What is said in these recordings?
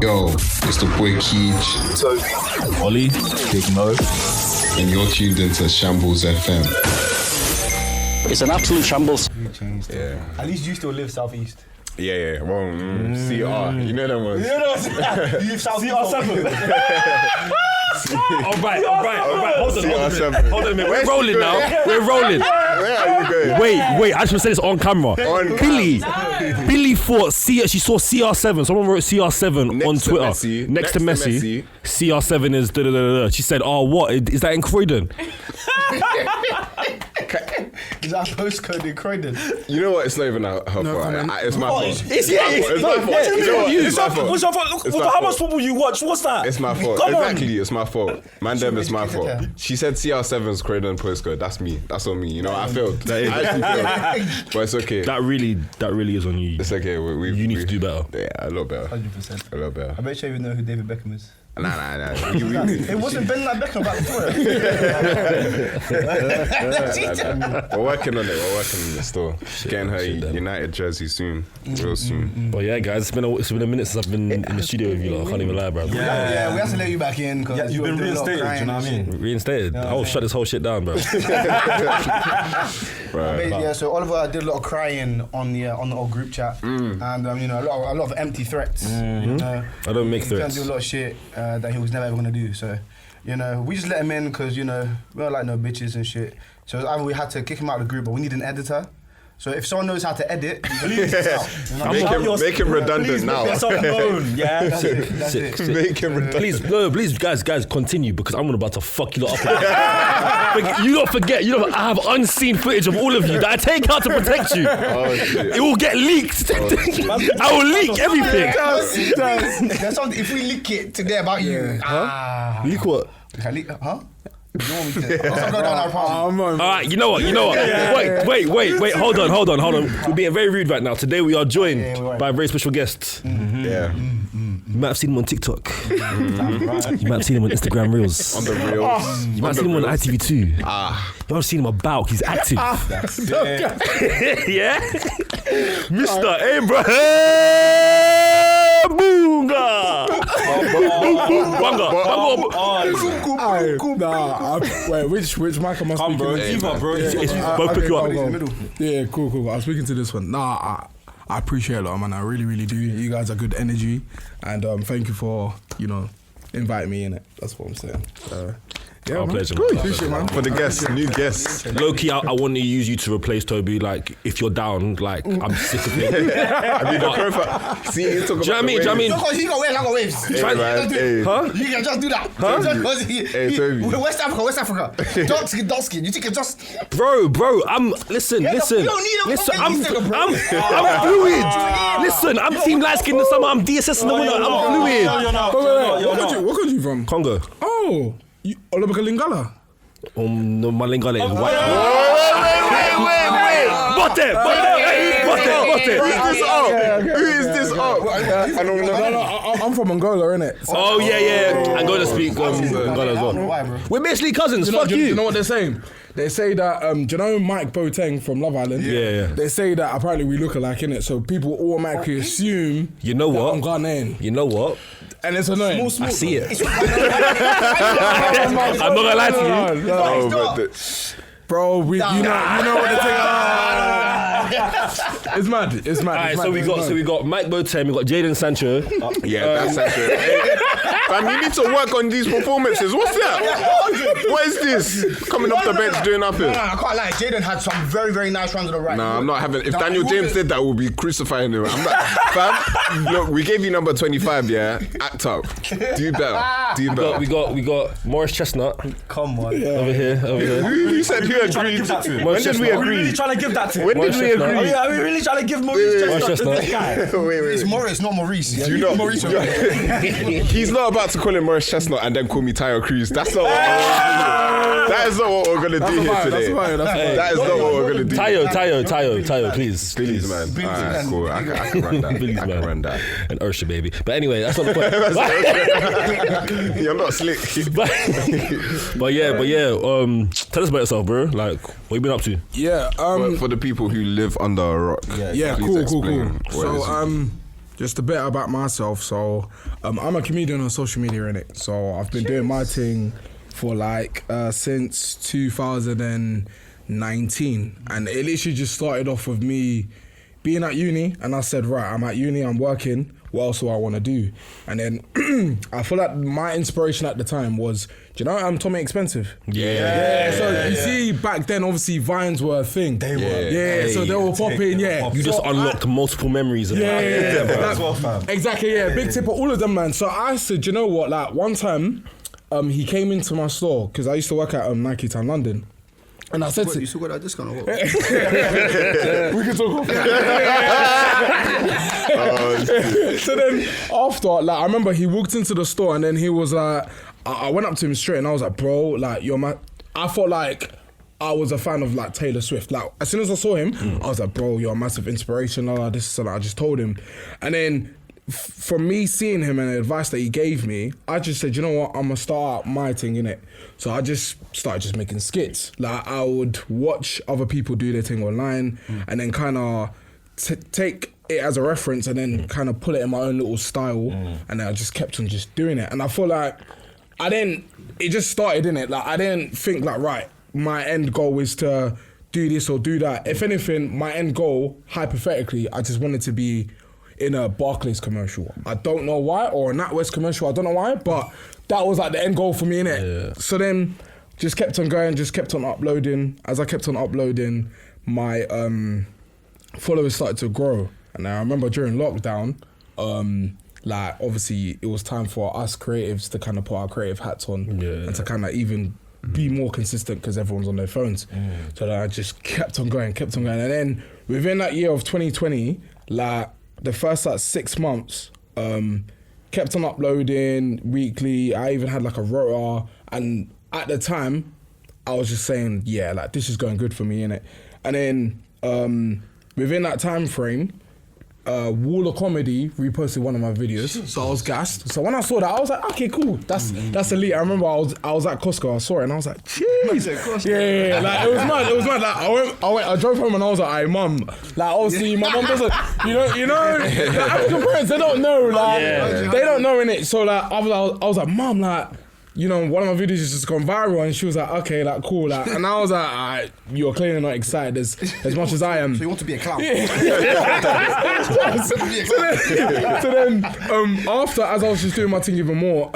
Yo, it's the boy Keej, Ollie, Big Mo, and you're tuned into Shambles FM. It's an absolute shambles. Yeah. At least you still live southeast. Yeah. Well, CR. You know them ones. You live southeast. CR7. All right. Hold on a minute. We're rolling now. Where are you going? Wait. I should say this on camera. Billy thought she saw CR7. Someone wrote CR7 on Twitter. Next to Messi. CR7 is da da da da. She said, "Oh, what is that in Croydon?" Is that postcode in Croydon? You know what? It's not even her fault. It's my fault. It's my fault. What's your fault? How much football you watch? What's that? It's my fault. Come on. Exactly, it's my fault. Mandem is my fault. She said CR7's Croydon postcode. That's me. That's on me. You know, I failed. I actually failed. But it's okay. That really is on you. It's okay. You need to do better. Yeah, a lot better. 100%. A lot better. I bet you even know who David Beckham is. Nah. It wasn't Ben like Beckham back before. We're working on it still. Getting her United jersey soon. Real soon. But yeah, guys, it's been a minute since I've been in the studio with you. Like, I can't even lie, bro. Yeah, we have to let you back in. Yeah, you've been reinstated, do you know what I mean? Reinstated. I will shut this whole shit down, bro. Yeah, so Oliver did a lot of crying on the old group chat, and you know, a lot of empty threats. I don't make He threats. do a lot of shit that he was never ever gonna do. So, you know, we just let him in because, you know, we don't like no bitches and shit. So either we had to kick him out of the group, but we need an editor. So if someone knows how to edit, please Make him redundant now. That's known. Yeah, That's it. Make him redundant. Please, guys, continue because I'm about to fuck you lot up. You don't forget, I have unseen footage of all of you that I take out to protect you. Oh shit. It will get leaked. I will leak everything. It does. There's something, if we leak it today about you, Leak what? Huh? You don't want me to? Let's not go down that path. Alright, you know what? Wait, hold on. We're being very rude right now. Today we are joined by a very special guest. Yeah. You might have seen him on TikTok. You might have seen him on Instagram Reels. On the reels. You might have seen him on ITV2. You might have seen him about. He's active. Yeah? Mr. Abraham Bunga. Wait, which mic am I speaking to? Both pick you up. Yeah, cool. I was speaking to this one. I appreciate it, man. I really, really do. You guys are good energy, and thank you for, you know, inviting me in it. That's what I'm saying. Yeah, Our pleasure. Cool. Appreciate it, man. For the guests, new guests. Low-key, I want to use you to replace Toby. Like, if you're down, like, I'm sick of it. I mean, the profile. See, you talk about. Do you know what I mean? He got waves, I got waves. Hey, man, hey. Huh? You can just do that. Hey, Toby. West Africa. Dark skin. You think it's just... Bro, listen. You don't need a Listen, fucking Instagram, bro. I'm fluid. Listen, I'm team light skin in the summer. I'm DSS in the winter. I'm fluid. What country you from? Congo. Oh, Olabaka Lingala. No, my Lingala is white. Wait. Who is this up? I'm from Angola, innit? Oh, yeah. Angola speak Angola as well. Why, bro? We're basically cousins. Fuck Do you. you know what they're saying? They say that, do you know Mike Boateng from Love Island? Yeah. They say that apparently we look alike, innit? So people automatically assume You know that what? I'm Ghanaian. You know what? And it's annoying. I see it. I'm not gonna lie to you. Bro, you know what the thing It's mad. Alright, so we got Mike Boateng, we got Jadon Sancho. Yeah, that's actually. Fam, you need to work on these performances. What's that? What is this? Coming off the bench doing nothing. I can't lie. Jaden had some very, very nice runs on the right. Nah, I'm not having. If Daniel James did that, we'll be crucifying him. I'm not, fam, look, we gave you number 25. Yeah, act up. Do better. We got Morris Chestnut. Come on. Over here. Who said who agreed? When did we Are we really agree? trying to give that to him? When did we agree? Are we really trying to give Maurice Chestnut to this guy? Wait. It's Morris, not Maurice. Do you know? Maurice. He's not about to call him Morris Chestnut and then call me Tyler Cruz. That's not. That is not what we're gonna do here today. That is not what we're gonna do. Tayo, please, man. Alright, cool. I can run that. Please, I can man. run that. And Ursha, baby. But anyway, that's not the point. You're not slick. but yeah. Tell us about yourself, bro. Like, what you been up to? Yeah. For the people who live under a rock. Yeah, please cool. explain what it is. So, just a bit about myself. So, I'm a comedian on social media, innit? So I've been doing my thing for like since 2019, and it literally just started off with me being at uni, and I said, right, I'm at uni, I'm working. What else do I want to do? And then I feel like my inspiration at the time was, do you know I'm Tommy Expensive? So you see, back then, obviously, Vines were a thing. They were. So they were popping, You just unlocked multiple memories of that. Exactly, Big Tipper, all of them, man. So I said, you know what, like, one time, he came into my store, because I used to work at Nike Town London. And I said, you still got that discount or what? we can talk off. So then after, like, I remember he walked into the store and then he was like, I went up to him straight and I was like, bro, like, you're my, I felt like I was a fan of like Taylor Swift. Like, as soon as I saw him, I was like, bro, you're a massive inspiration. This and I just told him. And then from me seeing him and the advice that he gave me, I just said, you know what, I'm gonna start my thing, innit? So I just started just making skits. Like, I would watch other people do their thing online and then kind of take it as a reference and then kind of pull it in my own little style, and then I just kept on just doing it. And I feel like it just started, innit? Like, I didn't think like, right, my end goal is to do this or do that. If anything, my end goal, hypothetically, I just wanted to be in a Barclays commercial. I don't know why, or a NatWest commercial, I don't know why, but that was like the end goal for me, innit? Yeah. So then just kept on going, just kept on uploading. As I kept on uploading, my followers started to grow. And I remember during lockdown, like, obviously it was time for us creatives to kind of put our creative hats on and to kind of even be more consistent because everyone's on their phones. So I just kept on going. And then within that year of 2020, like, the first like 6 months, kept on uploading weekly. I even had like a rota, and at the time, I was just saying, yeah, like, this is going good for me, innit? And then within that time frame, Wall of Comedy reposted one of my videos, so I was gassed. So when I saw that, I was like, okay, cool, that's elite. I remember I was at Costco, I saw it, and I was like, jeez, yeah, like, it was mad. Like, I drove home and I was like, hey, mum, like, obviously my mum doesn't, you know, like, African parents, they don't know, like, they don't know, innit? So like, I was like, mum, like, you know, one of my videos has just gone viral, and she was like, okay, like, cool, like, and I was like, alright, you're clearly not excited as much as I am. So you want to be a clown? So then, after, as I was just doing my thing even more,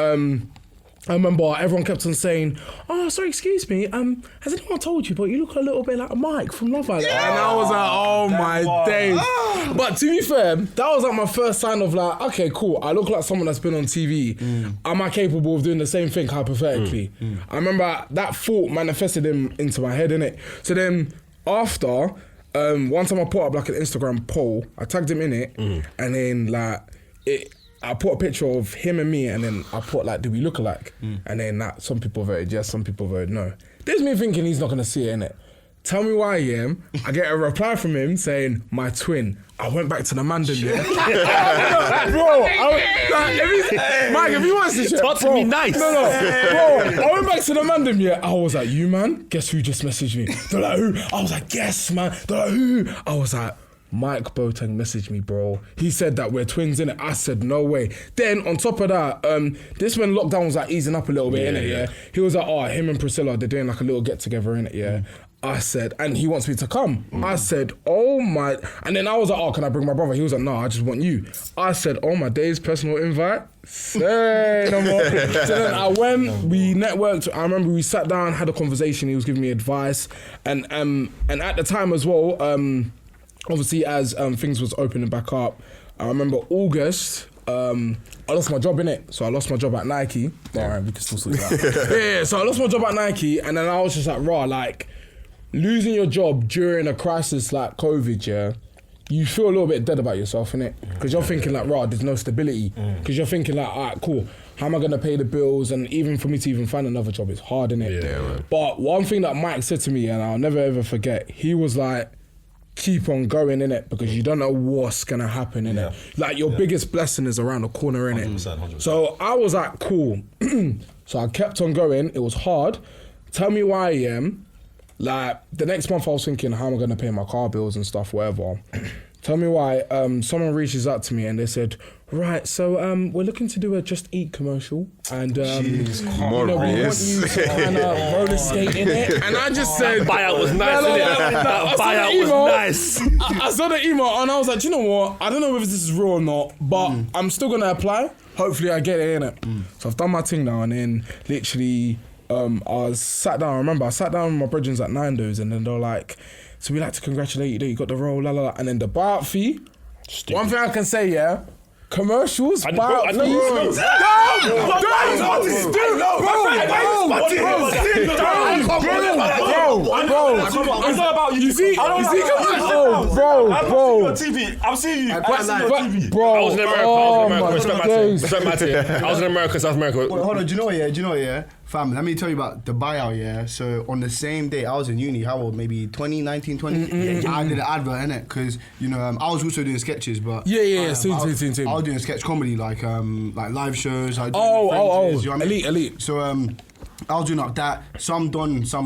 I remember everyone kept on saying, oh, sorry, excuse me, has anyone told you, but you look a little bit like Mike from Love Island? And I was like, oh my days. But to be fair, that was like my first sign of like, okay, cool, I look like someone that's been on TV. Am I capable of doing the same thing hypothetically? I remember that thought manifested into my head, innit? So then after, one time I put up like an Instagram poll, I tagged him in it, and then like, I put a picture of him and me, and then I put like, do we look alike? And then like, some people voted yes, some people voted no. There's me thinking he's not gonna see it, innit? Tell me why I am. I get a reply from him saying, my twin. I went back to the Mandem, Mike, if he wants to shit, talk to me nice. Bro, I went back to the Mandem, I was like, you, man? Guess who just messaged me? They're like, who? I was like, yes, man. They're like, who? I was like, Mike Boateng messaged me, bro. He said that we're twins, innit? I said, no way. Then, on top of that, this when lockdown was like easing up a little bit, innit, He was like, oh, him and Priscilla, they're doing like a little get-together, innit, I said, and he wants me to come. I said, oh my... And then I was like, oh, can I bring my brother? He was like, no, I just want you. I said, oh my days, personal invite? Say no more. So then I went, we networked. I remember we sat down, had a conversation. He was giving me advice. And at the time as well... obviously, as things was opening back up, I remember August, I lost my job, innit? So I lost my job at Nike. Alright, we can still sort that out. So I lost my job at Nike, and then I was just like, raw, like, losing your job during a crisis like COVID, you feel a little bit dead about yourself, innit? Because you're thinking like, raw, there's no stability. Because you're thinking like, alright, cool, how am I gonna pay the bills? And even for me to even find another job, it's hard, innit? Yeah, but one thing that Mike said to me, and I'll never ever forget, he was like, keep on going, innit? Because you don't know what's gonna happen, innit? Like, your biggest blessing is around the corner, innit? 100%. So I was like, cool. So I kept on going. It was hard. Tell me why I am. Like, the next month I was thinking, how am I gonna pay my car bills and stuff, whatever. Tell me why. Someone reaches out to me and they said, right, so we're looking to do a Just Eat commercial, and we want you to kind of roller skate in it. And I just said, buyout was nice. That buyout was nice. I saw the email and I was like, you know what? I don't know if this is real or not, but I'm still gonna apply. Hopefully, I get it, innit? So I've done my thing now, and then literally, I sat down. I remember I sat down with my brethren at Nando's, and then they were like, so we'd like to congratulate you that you got the role, la la la. And then the buyout fee. Stupid. One thing I can say, yeah. Commercials, buyout fees. I'm seeing you. Bro, I was in America. Respect I was in America, South America. Well, hold on, do you know what, yeah? Fam, let me tell you about the buyout, yeah? So on the same day, I was in uni, how old? Maybe 2019, 20? I did an advert, innit? Because, you know, I was also doing sketches, but... Yeah, same. I was doing sketch comedy, like live shows. Like you know what I mean? elite. So, I was doing like that. Some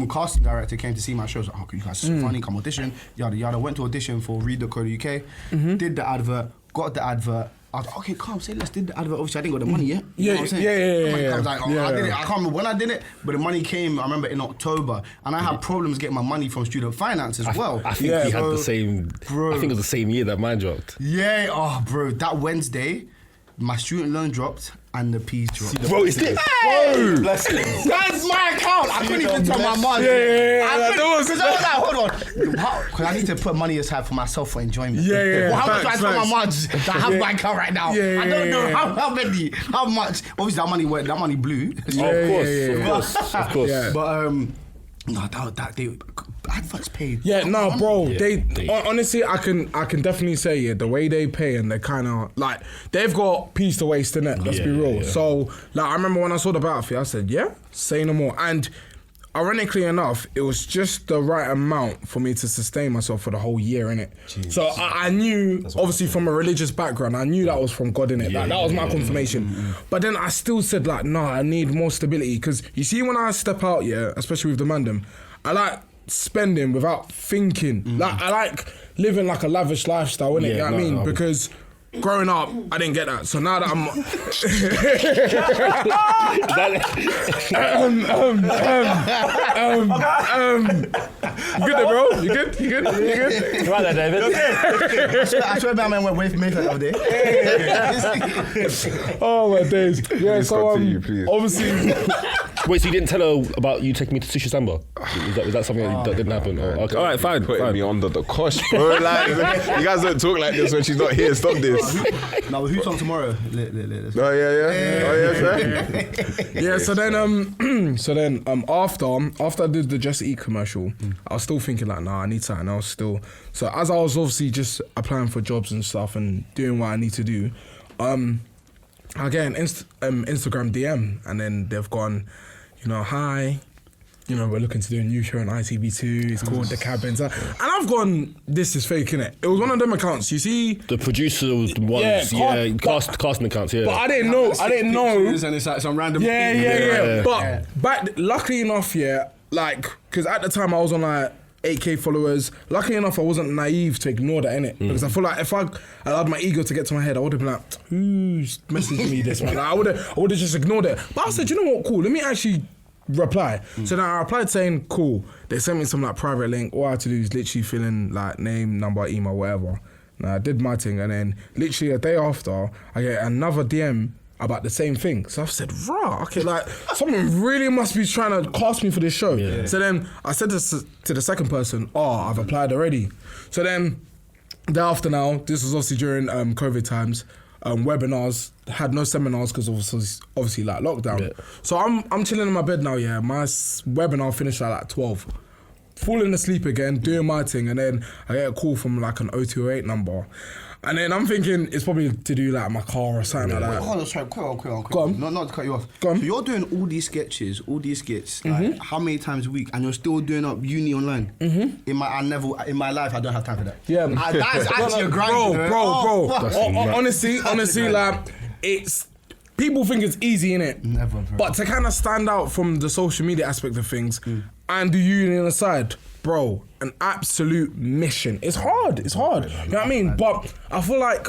casting director came to see my show. I was like, oh, you guys are so funny, come audition. Yada, yada. Went to audition for read.co.uk. Did the advert, got the advert. I was like, okay, calm, say let's did the advert. Obviously, I didn't got the money yet. You know what I'm saying? I was like, I did it. I can't remember when I did it, but the money came, I remember, in October. And I had problems getting my money from student finance as well. I think we had the same, bro. I think it was the same year that mine dropped. Yeah, bro, that Wednesday, my student loan dropped and the P's dropped. Bro, it's this. Bro, that's my account. I couldn't even tell my mum. Because I was like, hold on. Because I need to put money aside for myself for enjoyment. Well, how much do I tell my mum that I have my account right now? I don't know how much. Obviously, that money blew. Of course. But no, that they adverts paid. Yeah, no, bro. They honestly, I can definitely say the way they pay, and they kind of like they've got peace to waste in it. Let's be real. Yeah. So like, I remember when I saw the Battlefield, I said, say no more. And ironically enough, it was just the right amount for me to sustain myself for the whole year, innit? So I knew, obviously from a religious background, I knew that was from God, innit? That was my confirmation. But then I still said like, nah, I need more stability. Because you see, when I step out, especially with the mandem, I like spending without thinking. Like, I like living like a lavish lifestyle, innit? You know what I mean? Because growing up, I didn't get that. So now that I'm... You good there, bro? You good? Right there, David. I swear my man went away from me the other day. Oh, my days. Yeah, please so continue, please. Obviously... Wait, so you didn't tell her about you taking me to Sushi Samba? Was that something that didn't happen? Okay. All right, fine. Putting me under the cosh, bro. Like, you guys don't talk like this when she's not here. Stop this. No, but who's on tomorrow? Oh yeah. Fair. Yeah. So then, after I did the Just Eat commercial, I was still thinking like, nah, I need something else still. So as I was obviously just applying for jobs and stuff and doing what I need to do, I get an Instagram DM, and then they've gone, hi, we're looking to do a new show on ITV2. It's called The Cabins. And I've gone, this is fake, innit? It was one of them accounts, you see? The producer was the ones, casting accounts, But I didn't know. And it's like some random... Yeah. But luckily enough, because at the time I was on like 8K followers. Luckily enough, I wasn't naive to ignore that, innit? Because I feel like if I allowed my ego to get to my head, I would have been like, who's messaging me this, man? Like, I would have just ignored it. But I said, you know what, cool, let me actually reply. So then I replied saying, cool. They sent me some like private link. All I had to do is literally fill in like name, number, email, whatever. And I did my thing, and then literally a day after, I get another DM about the same thing. So I've said, okay, like someone really must be trying to cast me for this show. Yeah. So then I said this to the second person, I've applied already. So then thereafter now, this was obviously during COVID times, webinars, had no seminars because obviously like lockdown. Yeah. So I'm chilling in my bed now, my webinar finished at like 12. Falling asleep again, doing my thing, and then I get a call from like an 0208 number. And then I'm thinking it's probably to do like my car or something like that. Hold on, sorry, quick on. Go on. Not to cut you off. Go on. So you're doing all these skits, like, how many times a week, and you're still doing up uni online? In my life, I don't have time for that. Yeah, that's actually a grind, bro. Honestly, like it's. People think it's easy, innit? Never, bro. But to kind of stand out from the social media aspect of things and do uni on the side, bro, an absolute mission. It's hard. You know what I mean? But I feel like,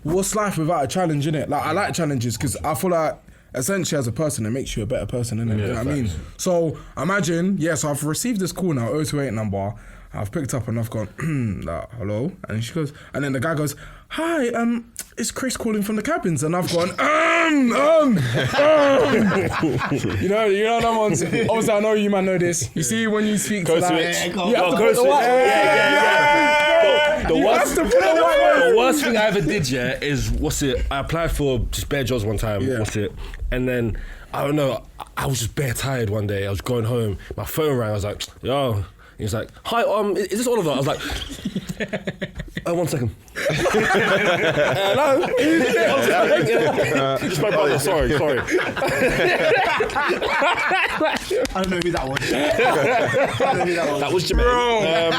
what's life without a challenge, innit? Like, I like challenges because I feel like essentially as a person, it makes you a better person, innit? You know what I mean? So imagine, so I've received this call now, 028 number. I've picked up and I've gone, hello? And she goes, and then the guy goes, hi, it's Chris calling from the cabins. And I've gone, You know that ones. Obviously, I know you man know this. You see when you speak to that. The worst thing I ever did, is, I applied for just bare jobs one time, and then, I don't know, I was just bare tired one day. I was going home, my phone rang, I was like, yo. He was like, hi, is this Oliver? I was like, 1 second. Hello? Just my brother, sorry. I don't know who that was. That was Jermaine.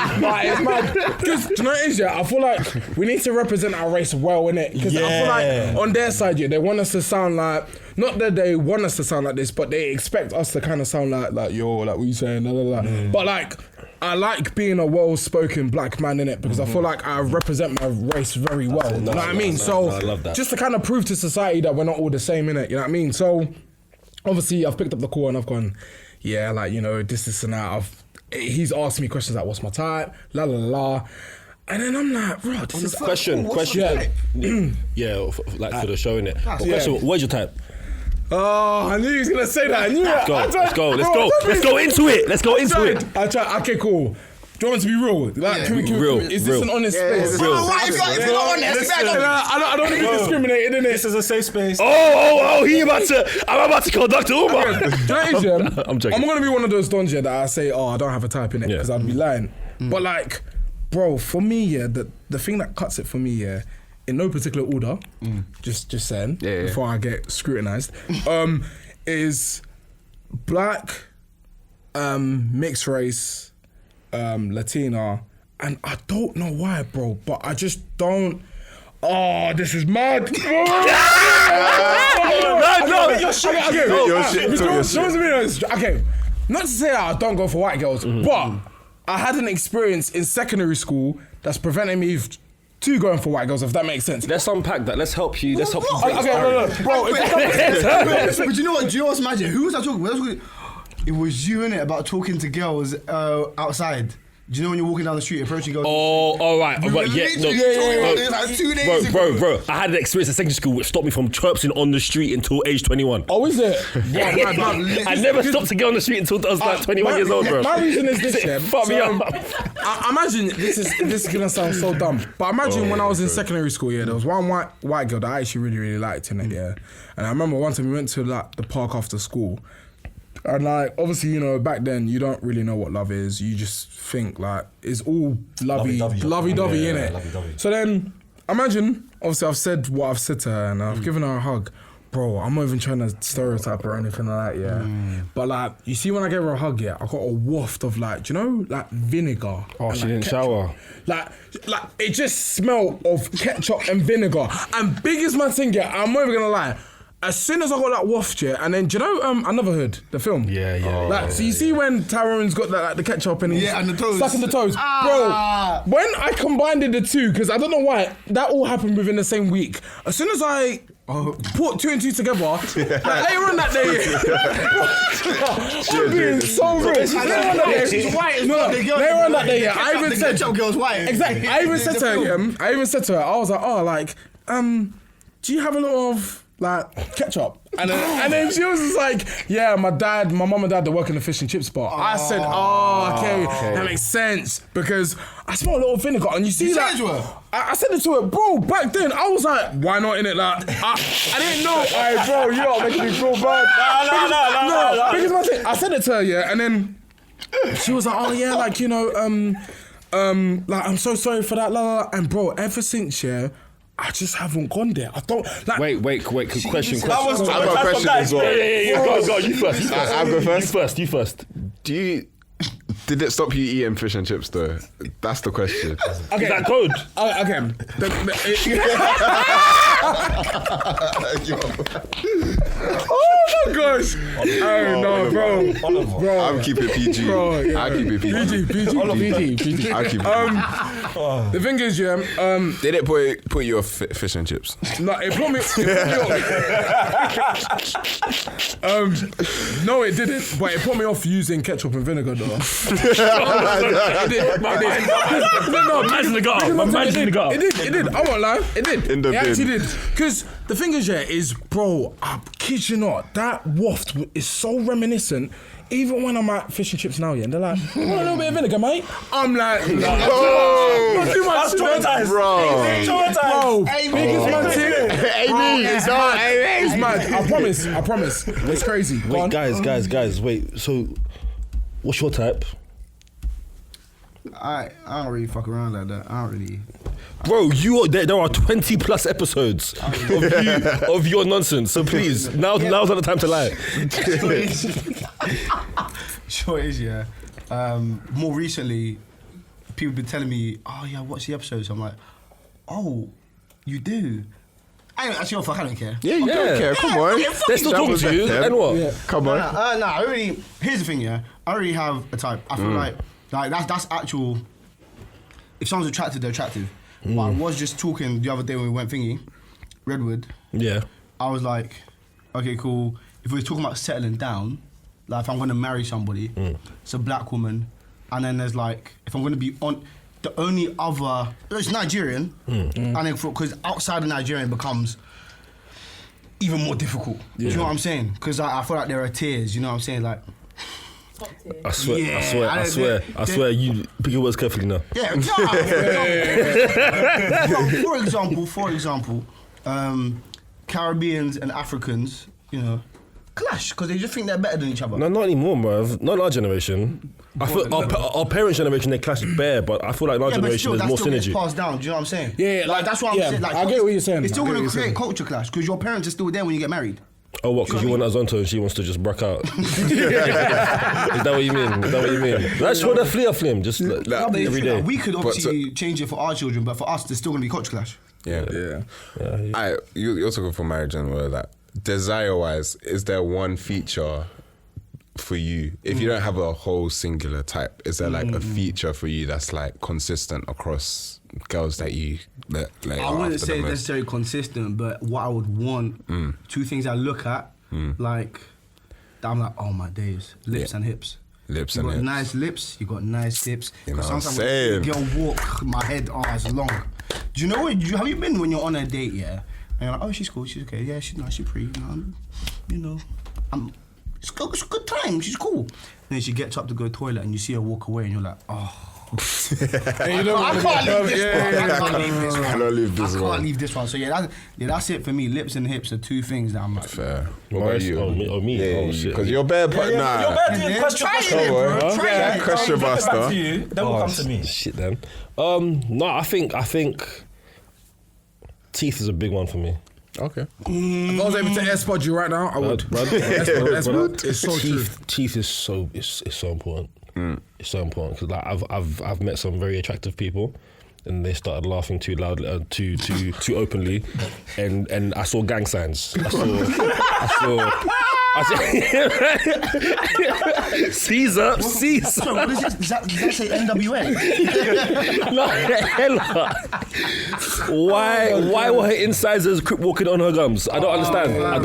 It's mad. Because, do you know what it is, I feel like we need to represent our race well, innit? Because I feel like on their side, they want us to sound like, not that they want us to sound like this, but they expect us to kind of sound like what you saying, But like, I like being a well-spoken black man in it because I feel like I represent my race very well. You know what I mean? So I love that. Just to kind of prove to society that we're not all the same in it. You know what I mean? So obviously I've picked up the call and I've gone, this and that. He's asked me questions like, what's my type? La la la. And then I'm like, bro, this is question. Like for the show innit. Question, what's your type? Oh, I knew he was gonna say that. I knew that. Let's go into it. Okay, cool. Do you want it to be real? Like, real. Is this an honest space? It's not honest. I don't want to be discriminated, innit? This is a safe space. I'm about to call Dr. Umar. I'm joking. I'm gonna be one of those dons that I say, I don't have a type in it because I'd be lying. But like, bro, for me, the thing that cuts it for me, in no particular order, just saying, before I get scrutinised, is black, mixed race, Latina, and I don't know why, bro, but I just don't. Oh, this is mad. Okay, not to say I don't go for white girls, but I had an experience in secondary school that's preventing me to going for white girls, if that makes sense. Let's unpack that. Let's help you. Okay, no, bro. But you know what? Do you know what's magic? Who was I talking with? It was you, innit, about talking to girls outside. Do you know when you're walking down the street, approaching girls? Oh, all right. Bro. I had an experience at secondary school which stopped me from chirping on the street until age 21. Oh, is it? I never stopped to get on the street until I was like 21 years old, bro. My reason is this, Fuck me up. I imagine this is gonna sound so dumb, but imagine when I was in secondary school, there was one white girl that I actually really, really liked in it, And I remember one time we went to like the park after school. And like, obviously, back then you don't really know what love is. You just think like it's all lovey-dovey, innit? So then, imagine, obviously I've said what I've said to her and I've given her a hug. Bro, I'm not even trying to stereotype her or anything like that, But like, you see when I gave her a hug, I got a waft of like, like vinegar. Oh, she didn't ketchup. shower. Like it just smelled of ketchup and vinegar. And biggest man thing, I'm not even gonna lie. As soon as I got that waft, and then do you know Another Hood, the film? So you see when Tyrone's got the ketchup and he's and the toes. stuck in the toes. Bro, when I combined the two, because I don't know why, that all happened within the same week. As soon as I put two and two together, like later on that day, I'm being so rich. Later on that day, I even said, ketchup girl's white. Exactly. I even said to her, I was like, do you have a lot of like ketchup? And then she was just like, my mum and dad, they work in the fish and chip spot. I said, okay, that makes sense because I smell a little vinegar. And you see that? I said it to her, bro. Back then, I was like, why not in it? Like, I didn't know. Hey, bro, you are making me feel bad. No. Because I said it to her, and then she was like, like I'm so sorry for that, And bro, ever since, I just haven't gone there. I don't like. Wait. Question. I've got a question as well. Yeah. Go. You first. I'll go first. You first. Did it stop you eating fish and chips though? That's the question. Okay. Is that code? Okay. Oh my gosh. Oh, no, bro. I'm keeping PG. Bro, yeah. I'll keep it PG. PG. I'll keep it The thing is, yeah, Did it put you off fish and chips? no, it put me no, it didn't, but it put me off using ketchup and vinegar, though. It did. No, Man's in the gutter. My man's in the gutter. It did. I won't lie. It did. In the it actually bin. did. Because the thing is, yeah, is, bro, I kid you not, that waft is so reminiscent. Even when I'm at fish and chips now, yeah, and they're like, want a little bit of vinegar, mate? I'm like, not too much. That's traumatized. Bro. Bro, biggest man thing. Amy, It's mad. I promise. It's crazy. Go on. Wait, guys, wait. So, what's your type? I don't really fuck around like that. I don't really. Bro, there are 20 plus episodes of your nonsense. So please, now's not the time to lie. Sure is, yeah. More recently, people been telling me, oh yeah, watch the episodes. I'm like, oh, you do? I don't care. Yeah, you don't care. Come on. They're still talking to you. And what? Yeah. Come on. I really. Here's the thing, yeah. I already have a type. I feel like that's actual. If someone's attractive, they're attractive. But I was just talking the other day when we went thingy, Redwood. Yeah. I was like, okay, cool. If we're talking about settling down, like if I'm gonna marry somebody, it's a black woman, and then there's like, if I'm gonna be on, the only other, it's Nigerian, and then because outside of Nigerian becomes even more difficult. Do you know what I'm saying? Because I feel like there are tiers. You know what I'm saying? Like. I swear, Yeah, I swear, you pick your words carefully now. Yeah, for example, Caribbeans and Africans, you know, clash because they just think they're better than each other. No, not anymore, bruv. Not our generation. I feel our parents' generation, they clash bare, but I feel like in our generation, there's more that still synergy. gets passed down. Do you know what I'm saying? Yeah, like that's what I'm saying. Like, I get what you're saying. It's still I get going what to you're create saying. culture clash because your parents are still there when you get married. Oh, what? Because you want Azonto and she wants to just bruck out. Is that what you mean? Let's show the flim. Just No, but it's every true, day. like, we could obviously change it for our children, but for us, there's still going to be culture clash. Yeah. You're talking for marriage and all of that. Desire-wise, is there one feature for you? If you don't have a whole singular type, is there like a feature for you that's like consistent across girls that you I wouldn't say it's necessarily consistent, but what I would want, two things I look at, like, that I'm like, oh my days, lips and hips. Lips you and got hips. nice lips, you got nice hips. You know what I'm sometimes saying? when a girl walk, my head is long. Do you know what? Have you been when you're on a date, yeah? And you're like, oh, she's cool, she's okay, yeah, she's nice, she's pretty, it's a good time, she's cool. And then she gets up to go to the toilet and you see her walk away and you're like, oh. I can't leave this one. So yeah, that's it for me. Lips and hips are two things that I'm like. Fair. What about you? Oh, me? Yeah, Oh, shit. because you're bare. You're better doing question. Question master. Back to you. Then we'll come to me. Shit, then. No, I think teeth is a big one for me. Okay. If I was able to AirSpod you right now, I would. AirSpod. It's so true. Teeth is so important. It's so important because like I've met some very attractive people, and they started laughing too loudly, too openly, and I saw gang signs. I saw Caesar. So what is this? Does that say NWA? No, hella. Why were her incisors crip walking on her gums? I don't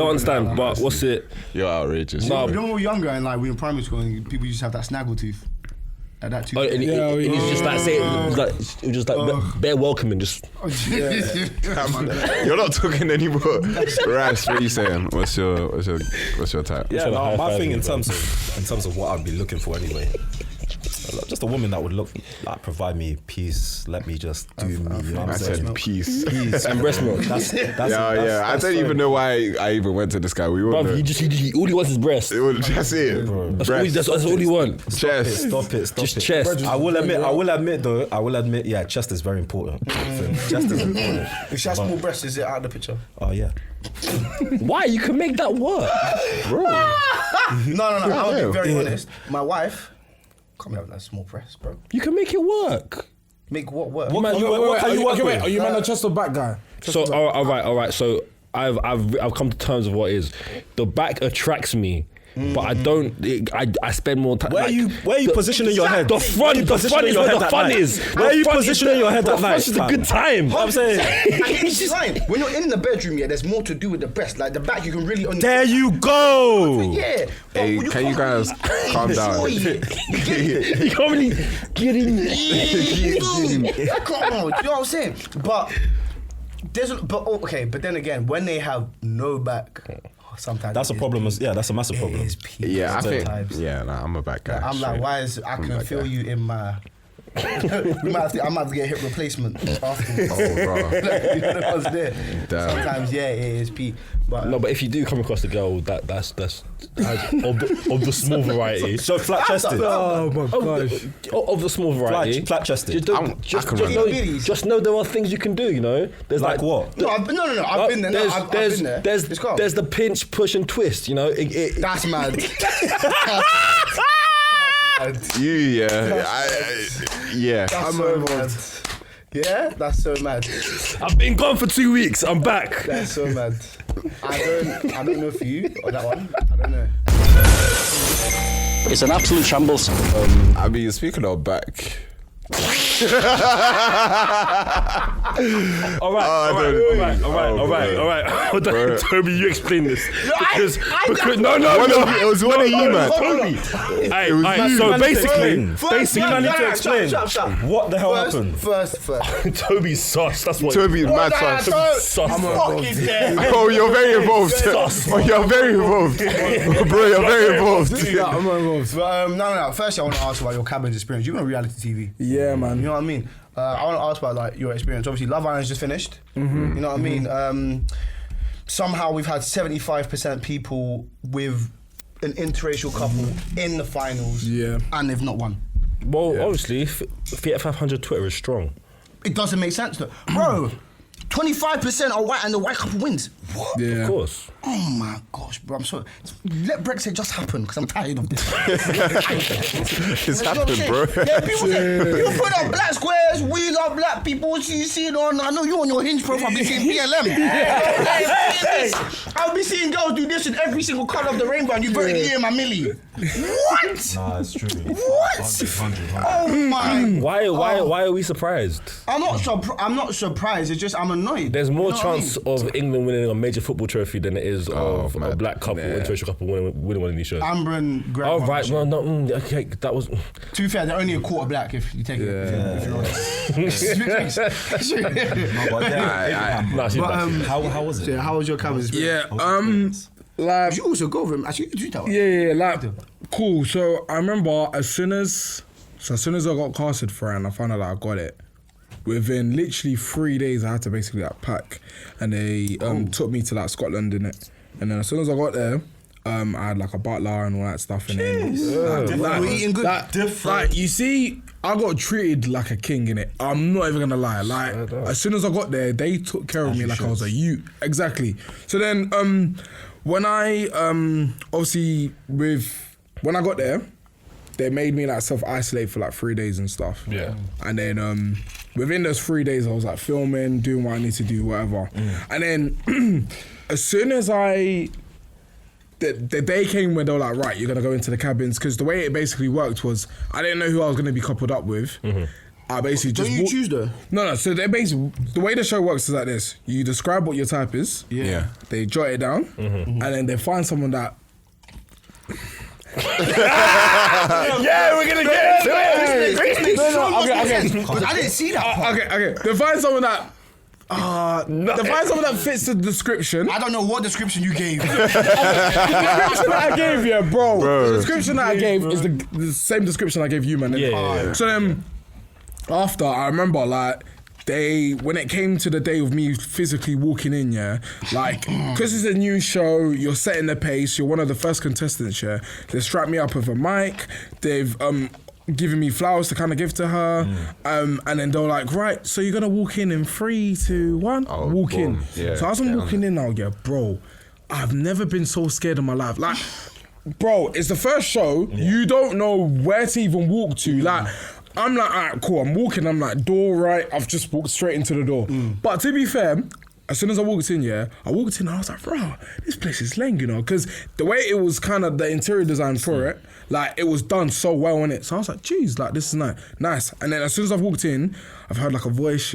understand. But what's it? You're outrageous. No. When we were younger and like we were in primary school and people used to have that snaggle tooth. That tooth. Oh, and it's just like saying, it was just like bare welcoming. Just You're not talking anymore. Rash, what are you saying? What's your type? Yeah, no, my thing in terms of what I'd be looking for anyway. Just a woman that would provide me peace, let me just do me. You know what I'm saying? said peace. and breast milk. That's I don't even know why I even went to this guy. We won't. Bruv, all he wants is breast. Just it. That's all he wants. Chest. Stop it. Just chest. I will admit, yeah, chest is very important. Chest is important. If she has small breasts, is it out of the picture? Oh yeah. Why? You can make that work, bro. No. I'll be very honest. My wife can't have that small breast, bro. You can make it work. Make what work? Are you man a chest or back guy? So all right. So I've come to terms with what is the back attracts me. But I don't. I spend more time. Where are you positioning your head? The front is where the fun is. Where are you positioning your head that night? It's a good time. I'm saying. It's just fine. When you're in the bedroom, there's more to do with the breast. Like the back, you can really only. There you go. Yeah. Hey, can you guys calm down? You can't really get in. Come on, you know what I'm saying? But but then again, when they have no back. Sometimes that's a problem. That's a massive problem. Yeah, I think. Sometimes. Yeah, I'm a bad guy. I'm like, why is I can feel you in my. I might have to get a hip replacement afterwards. Oh, bro. You know what's there. Damn. Sometimes, it is peak. But No, but if you do come across a girl that's of the small variety, So flat chested. Oh my gosh. of the small variety, Flat chested. just know there are things you can do. You know, there's Like what? no, I've been there. I've been there. It's calm. There's the pinch, push, and twist. You know, That's mad. Yeah. That's so mad. Yeah, that's so mad. I've been gone for 2 weeks. I'm back. That's so mad. I don't know for you or that one. I don't know. It's an absolute shambles. I mean, speaking of back. All right. Hold on, Toby, you explain this because no. It was one of you, man. So basically, I need to explain what the hell happened. First. Toby's sus. That's what. Toby's mad sus. Sus. Oh, you're very involved. Oh, you're very involved. Bro, you're very involved. Yeah, I'm not involved. But, no. First, I want to ask about your cabins experience. You were on reality TV. Yeah, man. You know what I mean? I want to ask about like your experience. Obviously, Love Island's just finished. Mm-hmm. You know what I mean? Somehow we've had 75% people with an interracial couple in the finals. Yeah. And they've not won. Well, obviously, Fiat 500 Twitter is strong. It doesn't make sense though. Bro, 25% are white and the white couple wins. What? Yeah. Of course. Oh my gosh, bro, I'm sorry. Let Brexit just happen because I'm tired of this. It's happened, bro. Yeah, people put up black squares, we love black people. You see it on, I know you on your Hinge profile, I've been seeing BLM. I'll be seeing girls do this in every single colour of the rainbow and you voted here in my millie. What? Nah, it's true. What? Oh my. Why are we surprised? I'm not surprised, it's just I'm annoyed. There's more You know what I chance mean? of England winning a major football trophy than it is of a mad. black couple, interracial couple winning one of these shows. Amber and Greg. Oh, right. Well, no, okay, that was. To be fair, they're only a quarter black if you take it. If you're honest. Nah, she's back. How was it? So how was your cabin experience? Yeah, like, You also go over him. Actually, you do that one. yeah, like, cool. So I remember as soon as I got casted for it and I found out that I got it, within literally 3 days I had to basically like pack, and they took me to like Scotland in it. And then as soon as I got there, I had like a butler and all that stuff. And then We're eating good. like, you see, I got treated like a king in it. I'm not even gonna lie. Like, as soon as I got there, they took care of me like I was a youth. Exactly. So then, when I when I got there, they made me like self-isolate for like 3 days and stuff. Yeah. And then within those 3 days, I was like filming, doing what I need to do, whatever. And then as soon as the day came when they were like, right, you're gonna go into the cabins, because the way it basically worked was I didn't know who I was gonna be coupled up with. I basically just Don't you choose though? No. So they basically, the way the show works is like this: you describe what your type is. Yeah. They jot it down, and then they find someone that. Yeah, we're gonna get into it. Because I didn't see that. Okay. They find someone that. They find someone that fits the description. I don't know what description you gave. The description that I gave you, bro. The description that I gave is the same description I gave you, man. Yeah. So then, after, I remember, like, when it came to the day of me physically walking in, yeah, like, because it's a new show, you're setting the pace, you're one of the first contestants, yeah, they strapped me up with a mic, they've given me flowers to kind of give to her, and then they were like, right, so you're gonna walk in 3, 2, 1, walk boom. in. Yeah, So as I'm walking in now, yeah, bro, I've never been so scared in my life. Like, bro, it's the first show, you don't know where to even walk to, like, I'm like, alright, cool, I'm walking, I'm like, door right, I've just walked straight into the door. But to be fair, as soon as I walked in, and I was like, bro, this place is lame, you know, because the way it was kind of the interior design for it, like it was done so well in it. So I was like, geez, like this is nice. And then as soon as I've walked in, I've heard like a voice,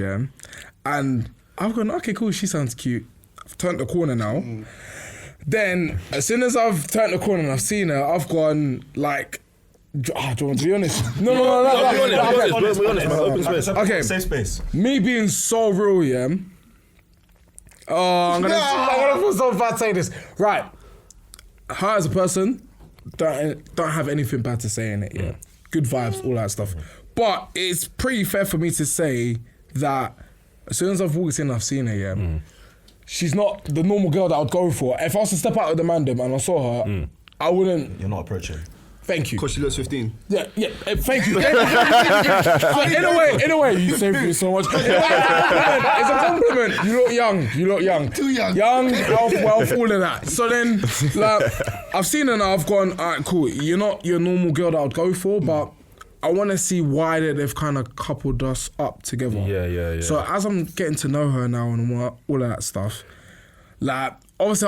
and I've gone, okay, cool, she sounds cute. I've turned the corner now. Then as soon as I've turned the corner and I've seen her, I've gone like, do you want to be honest? No. Be honest, man. Open space. Okay. Safe space. Me being so real, Oh, I'm gonna feel so bad saying this. Right. Her as a person, don't have anything bad to say in it, Good vibes, all that stuff. But it's pretty fair for me to say that as soon as I've walked in, I've seen her, she's not the normal girl that I'd go for. If I was to step out of the mandem and I saw her, I wouldn't. You're not approaching. Thank you. Because she looks 15. Yeah, thank you. in a way, you saved me so much. It's a compliment. You look young. Too young. Young, wealth, all of that. So then, like, I've seen her now, I've gone, all right, cool. You're not your normal girl that I'd go for, but I want to see why they've kind of coupled us up together. Yeah. So as I'm getting to know her now and all of that stuff, like, obviously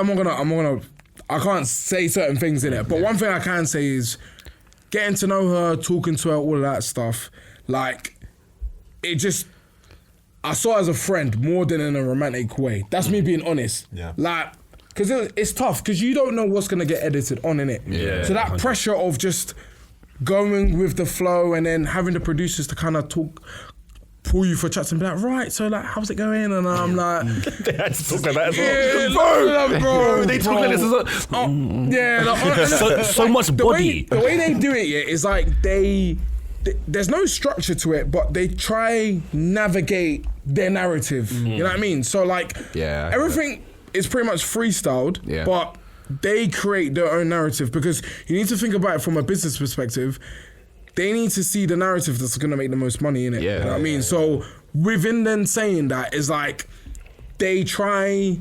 I can't say certain things in it, but one thing I can say is getting to know her, talking to her, all of that stuff, like, I saw her as a friend more than in a romantic way. That's me being honest. Yeah. Like, because it's tough, because you don't know what's going to get edited on, innit? Yeah. So that pressure of just going with the flow and then having the producers to kind of pull you for chats and be like, right, so like, how's it going? And I'm like, They had to talk like that as well. bro, They talk like this as well. So much body. The way they do it is like there's no structure to it, but they try navigate their narrative. You know what I mean? So like, everything is pretty much freestyled, but they create their own narrative, because you need to think about it from a business perspective. They need to see the narrative that's going to make the most money in it. You know what I mean? So within them saying that is like, they try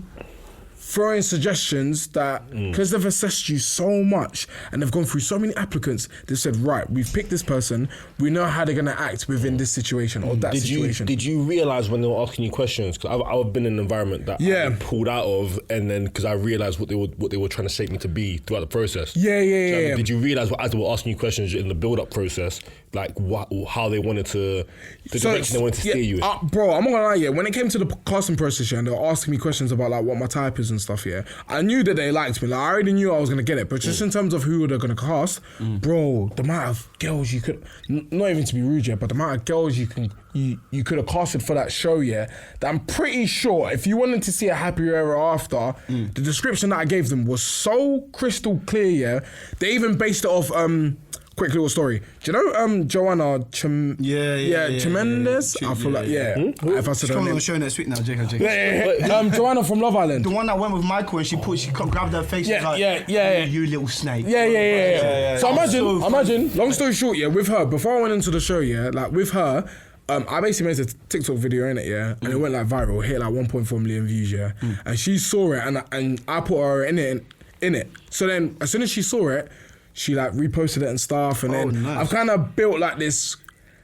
throwing suggestions that, because they've assessed you so much and they've gone through so many applicants, they said, right, we've picked this person, we know how they're going to act within this situation or that situation. Did you realise when they were asking you questions? Because I've been in an environment that I've been pulled out of, and then because I realised what they were trying to shape me to be throughout the process. Yeah. Did you realise as they were asking you questions in the build-up process, like how they wanted to, direction they wanted to steer you in? Bro, I'm not gonna lie, when it came to the casting process, and they were asking me questions about like what my type is and stuff, I knew that they liked me. Like, I already knew I was gonna get it, but just in terms of who they're gonna cast, bro, the amount of girls you could, not even to be rude, but the amount of girls you could have casted for that show, that I'm pretty sure if you wanted to see a happier ever after, the description that I gave them was so crystal clear, they even based it off quick little story. Do you know Joanna Chimenez? I feel like, if I said She's her coming on name. the show next week now, Jacob. Joanna from Love Island. The one that went with Michael and she grabbed her face. You little snake. So imagine, long story short, with her, before I went into the show, like with her, I basically made a TikTok video in it, and it went like viral, hit like 1.4 million views, and she saw it, and I put her in it. So then, as soon as she saw it, she like reposted it and stuff, and then nice. I've kind of built like this.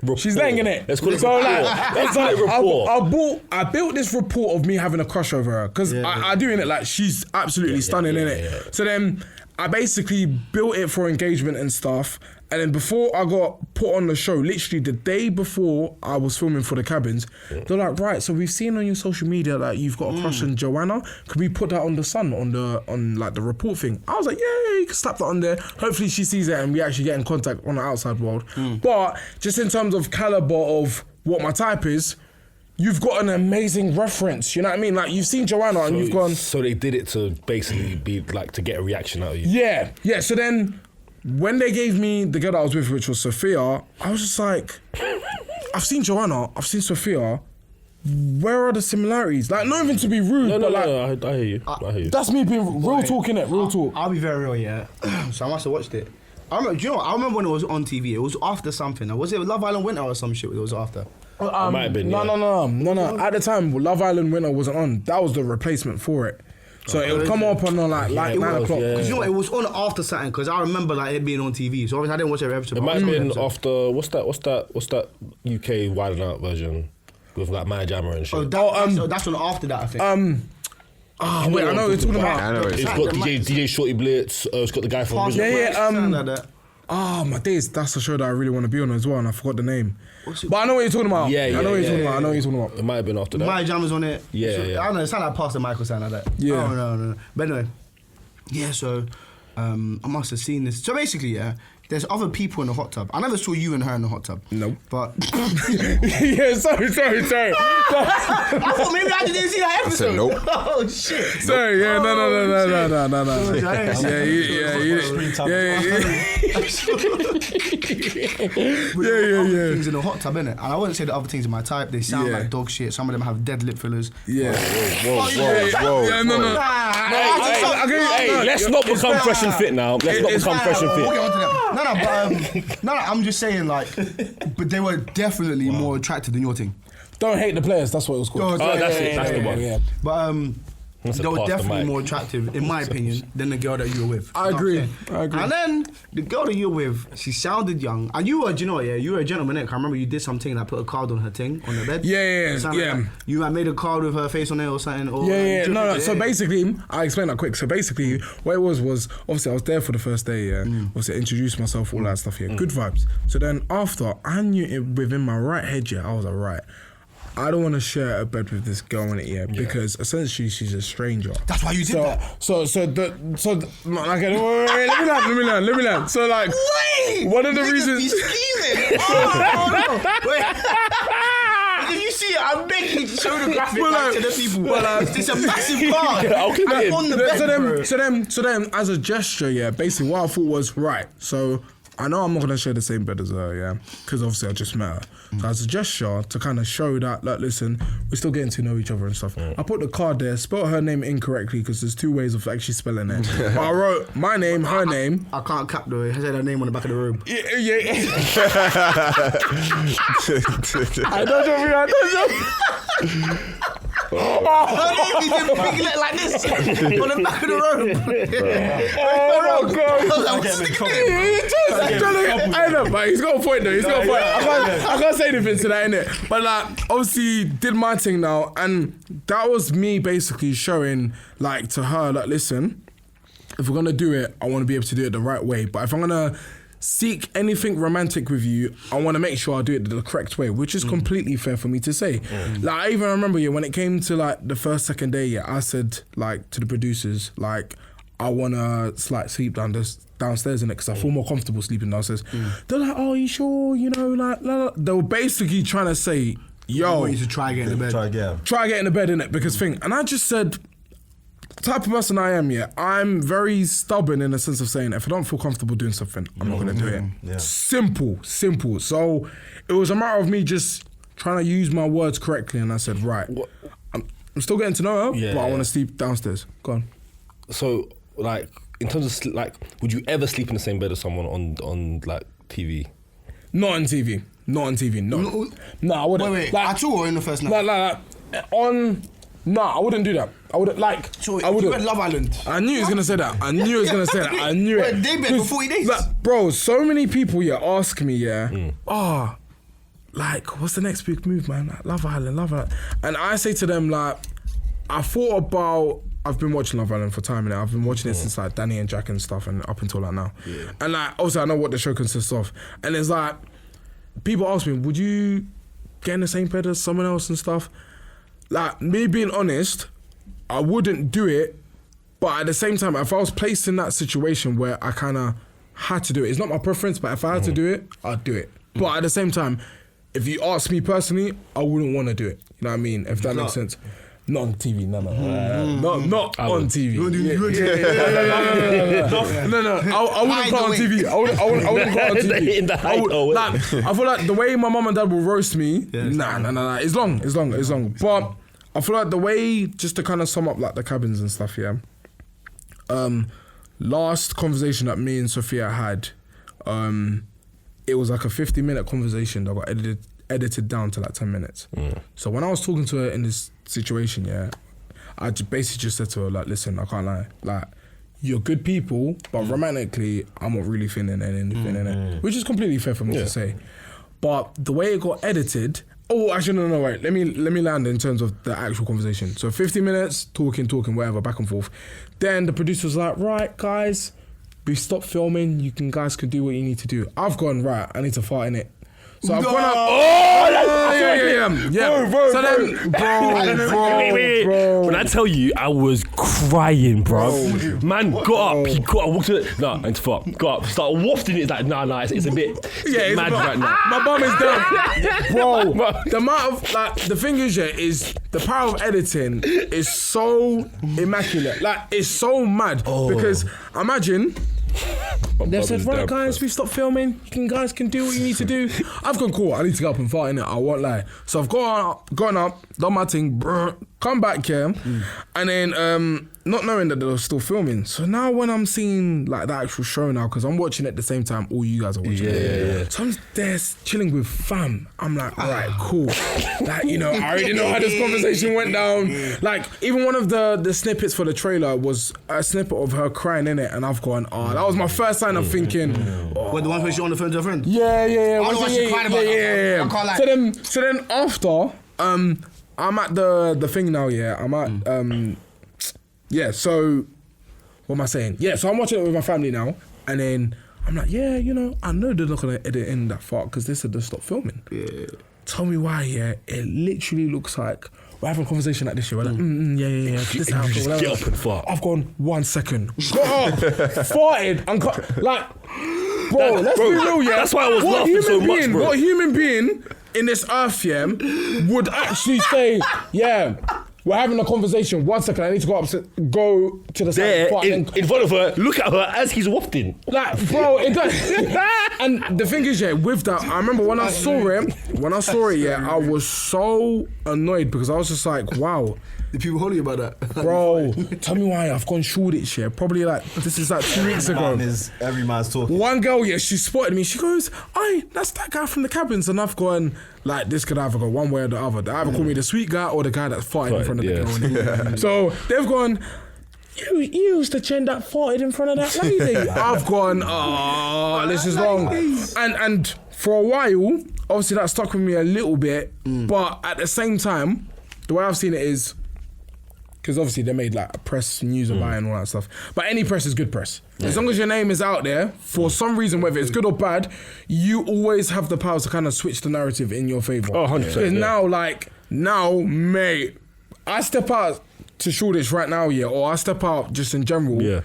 Rapport. She's laying in it. Let's call it so rapport. Let's call it rapport. I built this rapport of me having a crush over her, because I do in it, like, she's absolutely stunning in it. So then I basically built it for engagement and stuff. And then before I got put on the show, literally the day before I was filming for the cabins, they're like, right, so we've seen on your social media that you've got a crush on Joanna. Could we put that on the Sun, on like the report thing? I was like, yeah, you can slap that on there. Hopefully she sees it and we actually get in contact on the outside world. But just in terms of caliber of what my type is, you've got an amazing reference, you know what I mean? Like, you've seen Joanna and you've gone... So they did it to basically be like, to get a reaction out of you. Yeah, so then... When they gave me the girl that I was with, which was Sophia, I was just like, I've seen Joanna, I've seen Sophia. Where are the similarities? Like, not even to be rude, No, like, I hear you. That's me being real talk, innit? Real talk. I'll be very real, So I must have watched it. I remember when it was on TV. It was after something. Was it Love Island Winter or some shit? It was after. It might have been. No. At the time, Love Island Winter wasn't on. That was the replacement for it. So it would come up on like 9 o'clock. Because you know, it was on after something, because I remember like it being on TV. So obviously I didn't watch every episode. It might have been after, what's that UK Wild 'N Out version with like Maya Jama and shit? That's on after that, I think. Oh, wait, I know what you're talking about. I know It's got DJ Shorty Blitz. It's got the guy from. My days. That's a show that I really want to be on as well, and I forgot the name. But I know what you're talking about. Yeah, I know what you're talking about. It might have been after that. My Jam was on it. Yeah, so, yeah. I don't know. It sounded like Pastor Michael sounded like that. Yeah. Oh, no. But anyway, yeah. So I must have seen this. So basically, yeah. There's other people in the hot tub. I never saw you and her in the hot tub. No. But Yeah, sorry. I thought maybe I didn't see that episode. said nope. Oh shit. Sorry, yeah, no. Yeah. Things in the hot tub, innit? And I wouldn't say the other things in my type. They sound like dog shit. Some of them have dead lip fillers. Yeah. Whoa. Yeah, no. Hey, let's not become fresh and fit now. Let's not become fresh and We'll fit. get onto that. No, I'm just saying, like, but they were definitely more attractive than your thing. Don't hate the players. That's what it was called. Oh, that's it. That's the one. Yeah. But That's they a were pass the definitely mic. more attractive, in my opinion, than the girl that you were with. I You know agree. what I'm saying? And then the girl that you were with, she sounded young, and you were, do you know, yeah, you were a gentleman. I remember you did something like put a card on her thing on the bed. Yeah. It sounded like you had made a card with her face on it or something. Or No. So basically, I'll explain that quick. So basically, what it was obviously I was there for the first day. Yeah, obviously I introduced myself, all that stuff. Yeah, good vibes. So then after, I knew it within my right head. Yeah, I was like, right, I don't want to share a bed with this girl in it yet because essentially she's a stranger. That's why you did that. Okay, let me learn. So like, one of the reasons. Be scheming. No. Wait. If you see it, I'm begging you to show the graphic back to the people. It's a massive card. I'll keep it in. On the bed, bro. So then, as a gesture, yeah, basically what I thought was, right, so I know I'm not going to share the same bed as her, yeah, because obviously I just met her. So as a gesture to kind of show that, like, listen, we're still getting to know each other and stuff. I put the card there, spelled her name incorrectly because there's two ways of actually spelling it. But I wrote my name, her name. I can't cap the way. I said her name on the back of the room. Yeah. I don't know. Her name is in big letter like this on the back of the room. Oh my God. I know, but he's got a point though. I can't say anything to that, innit? But like, obviously, did my thing now, and that was me basically showing, like, to her, like, listen, if we're gonna do it, I want to be able to do it the right way. But if I'm gonna seek anything romantic with you, I want to make sure I do it the correct way, which is completely fair for me to say. Like, I even remember, when it came to like the first, second day, I said, like, to the producers, like, I want to like sleep downstairs in it because I feel more comfortable sleeping downstairs. They're like, oh, you sure? You know, like, they were basically trying to say, yo, I want you to try get in the bed. try get in the bed, innit? Because thing, and I just said, the type of person I am, yeah, I'm very stubborn in the sense of saying, if I don't feel comfortable doing something, I'm not gonna do it. Yeah. Simple. So it was a matter of me just trying to use my words correctly, and I said, right, I'm still getting to know her, but I want to sleep downstairs. Go on. So, like, in terms of would you ever sleep in the same bed as someone on like TV? Not on TV. No, I wouldn't. Wait, like, at all or in the first night? Like I wouldn't do that. I wouldn't, like, So I wouldn't. you went Love Island. I knew he was gonna say that. I knew it. Wait, they bed for 40 days? Like, bro, so many people ask me, like, what's the next big move, man? Like, Love Island. And I say to them, like, I've been watching Love Island for time now. I've been watching it since like Danny and Jack and stuff, and up until like now. And like, obviously I know what the show consists of. And it's like, people ask me, would you get in the same bed as someone else and stuff? Like, me being honest, I wouldn't do it. But at the same time, if I was placed in that situation where I kind of had to do it, it's not my preference, but if I had to do it, I'd do it. But at the same time, if you ask me personally, I wouldn't want to do it. You know what I mean? If that makes sense. Not on TV, no. Not on TV. No. I wouldn't put on TV. I wouldn't put on TV. In the height, I feel like the way my mum and dad will roast me, nah. It's long. But I feel like the way, just to kind of sum up like the cabins and stuff, yeah. Last conversation that me and Sophia had, it was like a 50-minute conversation that got edited down to like 10 minutes. So when I was talking to her in this situation, I basically just said to her, like, listen, I can't lie, like, you're good people, but romantically, I'm not really feeling anything in it, which is completely fair for me to say. But the way it got edited, Oh, actually, no, wait. Let me land in terms of the actual conversation. So 50 minutes, talking, whatever, back and forth. Then the producer was like, right, guys, we stopped filming. You guys can do what you need to do. I've gone, right, I need to fart in it. So I've gone up. Yeah. Bro. So then, bro. When I tell you, I was crying, bro. Man got up. He got up, walked to the. Nah, it's fuck. Got up, started wafting it. It's like, nah, it's a bit mad right now. My bum is down. Bro, the amount of, like, the thing is the power of editing is so immaculate. Like, it's so mad. Because imagine. They said, right, guys, we stopped filming. You guys can do what you need to do. I've gone, cool, I need to get up and fart in it. I won't lie. So I've gone up, done my thing, come back here, and then not knowing that they were still filming. So now when I'm seeing like the actual show now, because I'm watching it at the same time all you guys are watching it. So I'm there chilling with fam. I'm like, all right, cool. Like, you know, I already know how this conversation went down. Like, even one of the snippets for the trailer was a snippet of her crying in it, and I've gone, that was my first sign of thinking. What, the one where she's on the phone to her friend? Yeah. I know what she cried about. I can't lie. So then after, I'm at the thing now, yeah. I'm at, so what am I saying? Yeah, so I'm watching it with my family now, and then I'm like, yeah, you know, I know they're not gonna edit in that far because they said they'll stop filming. Yeah. Tell me why, yeah. It literally looks like we're having a conversation like this year. We're like, yeah. This how just get up and fart. I've gone 1 second. Got up, farted, and like, bro, let's be real, yeah. That's why I was laughing so much, bro. What human being in this earth, yeah, would actually say, yeah, we're having a conversation. 1 second, I need to go to the there side. In front of her, look at her as he's wafting. Like, bro, it does. And the thing is, yeah, with that, I remember when I saw it, yeah, I was so annoyed because I was just like, wow. Did people hold you about that? Bro, tell me why I've gone Shoreditch, yeah. Probably like, this is like 2 weeks ago. Every man's talking. One girl, yeah, she spotted me. She goes, "Aye, that's that guy from the cabins." And I've gone, like, this could either go one way or the other. They either call me the sweet guy or the guy that's farted in front of the girl. So they've gone, you used to chin that farted in front of that lady. I've gone, this is wrong. And for a while, obviously that stuck with me a little bit. But at the same time, the way I've seen it is, because obviously they made like a press news about it and all that stuff. But any press is good press. As long as your name is out there, for some reason, whether it's good or bad, you always have the power to kind of switch the narrative in your favour. 100%. Because now, mate, I step out to Shoreditch right now, yeah, or I step out just in general. Yeah.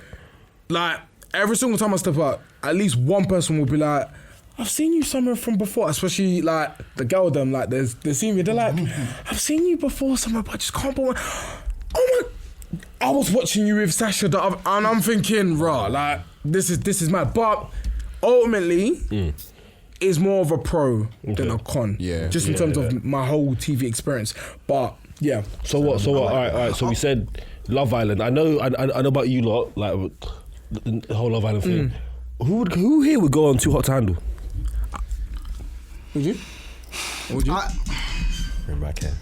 Like, every single time I step out, at least one person will be like, I've seen you somewhere from before, especially like the girl them, like they see me, they're like, I've seen you before somewhere, but I just can't believe. Oh my! I was watching you with Sasha, and I'm thinking, raw, like this is mad. But ultimately, it's more of a pro than a con. Yeah. Just in terms of my whole TV experience. But yeah. So what? All right. So we said Love Island. I know about you lot, like the whole Love Island thing. Who here would go on Too Hot to Handle? Would you?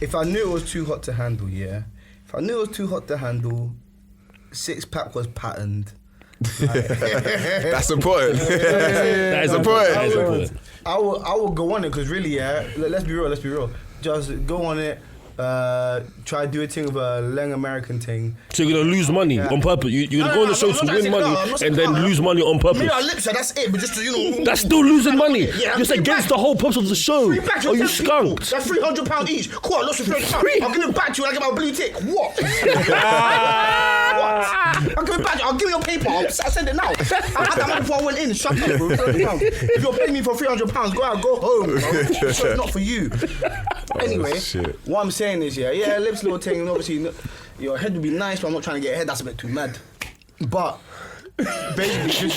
If I knew it was too hot to handle, yeah. If I knew it was too hot to handle, 6-pack was patterned. That's important. That is important. I will go on it because really, yeah. Let's be real. Just go on it. Try to do a thing with a Leng American thing. So you're gonna lose money on purpose. You're gonna go on the show to win money and then lose money on purpose. Maybe I lip sync, that's it. But just to, that's still losing money. Just against the whole purpose of the show. Oh, you skunked. That's £300 each. Cool, I lost £300. I'll give it back to you when I get my blue tick. What? I'll give it back to you. I'll give you your paper. I'll send it now. I had that money before I went in. Shut up, bro. If you're paying me for £300, go out, go home. It's not for you. Anyway, what I'm saying is, lips little thing, and obviously your head would be nice, but I'm not trying to get a head, that's a bit too mad. But basically,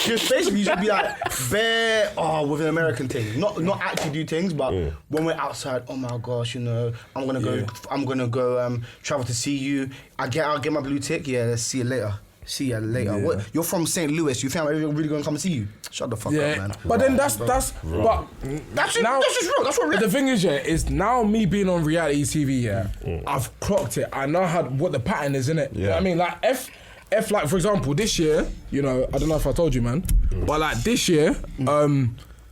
just be like bare with an American thing. Not actually do things, but when we're outside, oh my gosh, you know, I'm gonna go travel to see you. I'll get my blue tick, let's see you later. See you later. Yeah. What? You're from St. Louis. You think I'm really going to come and see you? Shut the fuck up, man. But then that's just real. That's what reality. The thing is now me being on reality TV, I've clocked it. I know what the pattern is, innit? Yeah. I mean, like if like for example this year, you know, I don't know if I told you, man, but like this year, I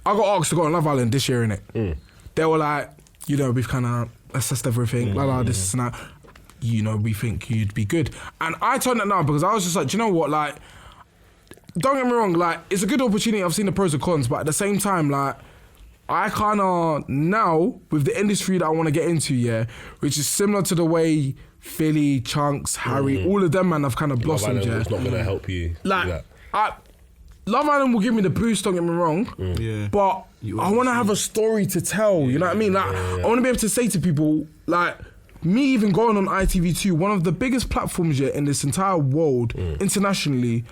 got asked to go on Love Island this year, innit? They were like, you know, we've kind of assessed everything, this and that. You know, we think you'd be good. And I turned it down because I was just like, do you know what, like, don't get me wrong, like, it's a good opportunity. I've seen the pros and cons, but at the same time, like, I kind of now, with the industry that I want to get into, yeah, which is similar to the way Philly, Chunks, Harry, all of them, man, have kind of blossomed, yeah. It's not going to help you. Like, Love Island will give me the boost, don't get me wrong, but I want to have a story to tell, you know what I mean? Like, I want to be able to say to people, like, me even going on ITV2, one of the biggest platforms in this entire world, internationally,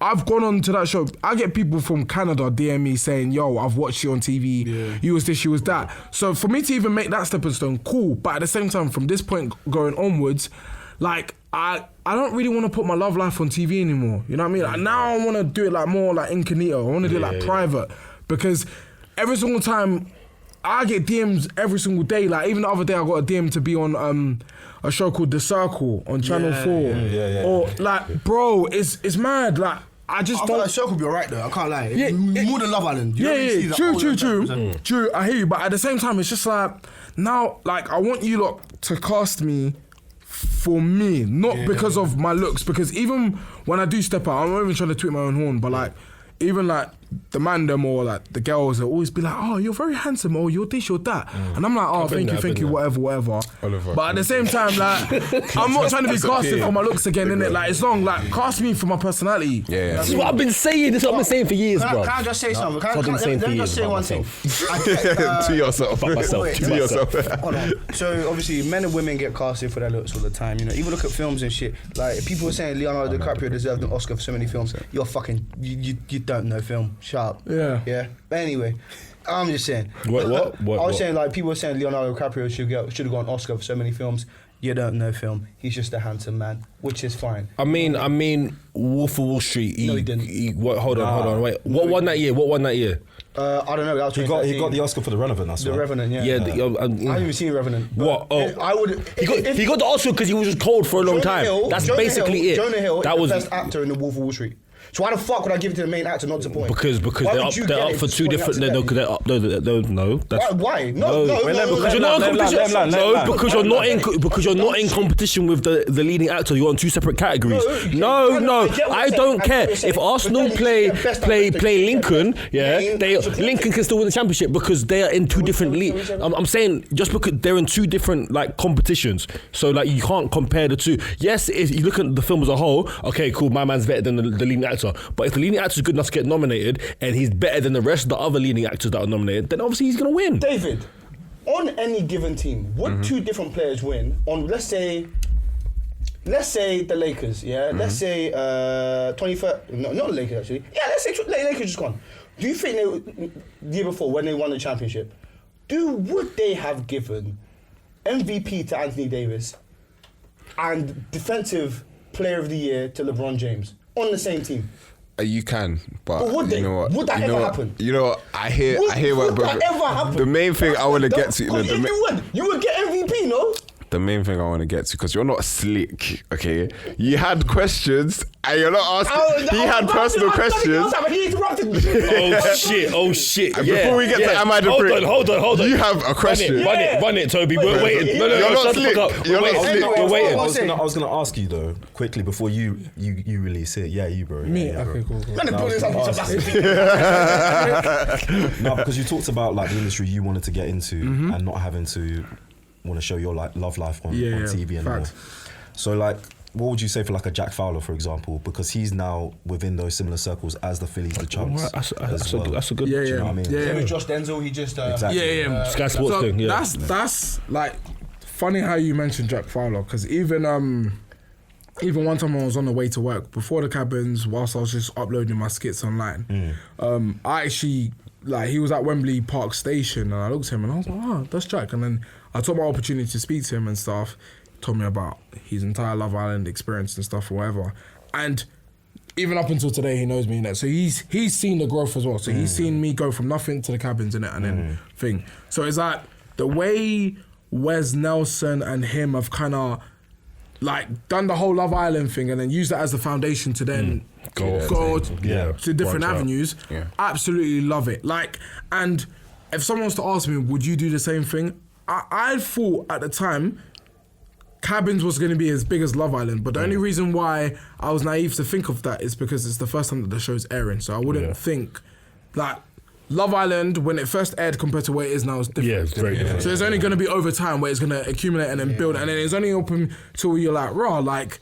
I've gone on to that show. I get people from Canada DM me saying, yo, I've watched you on TV, you was this, you was that. So for me to even make that stepping stone, cool. But at the same time, from this point going onwards, like, I don't really want to put my love life on TV anymore. You know what I mean? Like, now I want to do it like more like incognito. I want to do it like private. Because every single time I get DMs every single day. Like, even the other day I got a DM to be on a show called The Circle on Channel 4. Or like, bro, it's mad. Like, I just don't. That show could be alright though. I can't lie. Yeah, more than Love Island. True. I hear you, but at the same time, it's just like now, like, I want you lot to cast me for me, not because of my looks. Because even when I do step out, I'm not even trying to toot my own horn, but like, even like the man them or like the girls, they'll always be like, oh, you're very handsome, or you're this, you're that. And I'm like, oh, thank you, whatever. But at the same time, like, I'm not trying to be casted for my looks again, innit? Like, it's long, like, cast me for my personality. This is what I've been saying. This is what I've been saying for years, bro. Can I just say something? Let me just say one thing. To yourself. To yourself. Hold on. So obviously, men and women get casted for their looks all the time. You know, even look at films and shit. Like, people were saying Leonardo DiCaprio deserved an Oscar for so many films. You're fucking, you don't know film. Shut up. Yeah. But anyway, I'm just saying. What? I was saying, like, people were saying Leonardo DiCaprio should have got an Oscar for so many films. You don't know film. He's just a handsome man, which is fine. I mean, Wolf of Wall Street. No, he didn't. Hold on, wait. What won that year? I don't know. That was he got the Oscar for The Revenant. The Revenant, yeah. I haven't even seen Revenant. What? Oh, I would. He got the Oscar because he was just cold for a long time. That's basically it. Jonah Hill is the best actor in The Wolf of Wall Street. So why the fuck would I give it to the main actor, not to point? Because they're up for two different. No, that's why? Because you're not in competition with the leading actor. You're on two separate categories. No, I don't care if Arsenal play Lincoln. Lincoln can still win the championship because they are in two different leagues. I'm saying just because they're in two different like competitions, so like you can't compare the two. Yes, if you look at the film as a whole, okay, cool, my man's better than the leading actor. But if the leading actor is good enough to get nominated and he's better than the rest of the other leading actors that are nominated, then obviously he's going to win. David, on any given team, would two different players win on, let's say the Lakers, let's say 23rd, no, not the Lakers actually. Yeah, let's say Lakers just gone. Do you think the year before when they won the championship, would they have given MVP to Anthony Davis and Defensive Player of the Year to LeBron James? On the same team. You can, but would you know what? Would that ever happen? You know what? I hear what. Would that ever happen? The main thing I want to get to. You would get MVP, no? The main thing I want to get to, because you're not slick, okay? You had questions and you're not asking. He had personal questions. He interrupted me. Oh shit! Before we get to Am I the Prick? Hold on. You have a question. Run it, Toby. We're waiting. No, you're not slick. You're not slick. We're waiting. I was gonna ask you though quickly before you release it. Yeah, you bro. Me? Okay, cool. No, because you talked about like the industry you wanted to get into and not having to want to show your like love life on TV and all. So like, what would you say for like a Jack Fowler, for example? Because he's now within those similar circles as the Phillies, the Chunks. That's a good. Yeah. Do you know what I mean? Yeah, with Josh Denzel, he just exactly. Sky Sports thing. Yeah, that's like funny how you mentioned Jack Fowler, because even one time I was on the way to work before the cabins, whilst I was just uploading my skits online. I actually, like, he was at Wembley Park Station and I looked at him and I was like, oh, that's Jack. And then I took my opportunity to speak to him and stuff. Told me about his entire Love Island experience and stuff or whatever. And even up until today, he knows me in it. So he's seen the growth as well. So he's seen me go from nothing to the cabins in it and then thing. So it's like the way Wes Nelson and him have kind of like done the whole Love Island thing and then used that as the foundation to then go to different avenues. Absolutely love it. Like, and if someone was to ask me, would you do the same thing? I thought at the time Cabins was going to be as big as Love Island, but the only reason why I was naive to think of that is because it's the first time that the show's airing, so I wouldn't think like Love Island when it first aired compared to where it is now is different. Yeah, it's very different. So it's only going to be over time where it's going to accumulate and then build, and then it's only open till you're like, like,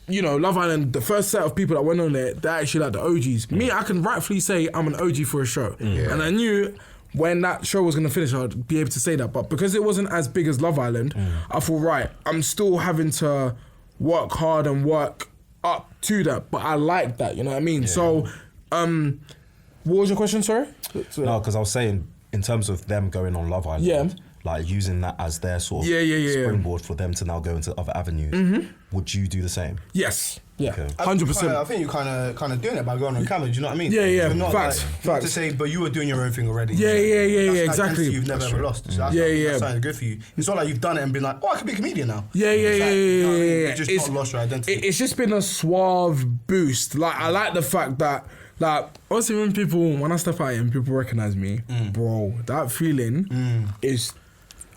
you know, Love Island, the first set of people that went on there, they're actually like the OGs. Me, I can rightfully say I'm an OG for a show, and I knew when that show was going to finish, I'd be able to say that. But because it wasn't as big as Love Island, I thought, right, I'm still having to work hard and work up to that. But I like that, you know what I mean? Yeah. So, what was your question, sorry? No, because I was saying, in terms of them going on Love Island, like using that as their sort of springboard for them to now go into other avenues, would you do the same? Yes. Yeah, Okay. 100%. I think you're kind of doing it by going on camera. Do you know what I mean? Yeah. You're not Facts. Not to say, but you were doing your own thing already. Yeah, That's exactly. You've never ever lost. So that's something good for you. It's not like you've done it and been like, oh, I could be a comedian now. Yeah. You've just not lost your identity. It's just been a suave boost. Like, I like the fact that, like, also when I step out and people recognize me, bro, that feeling is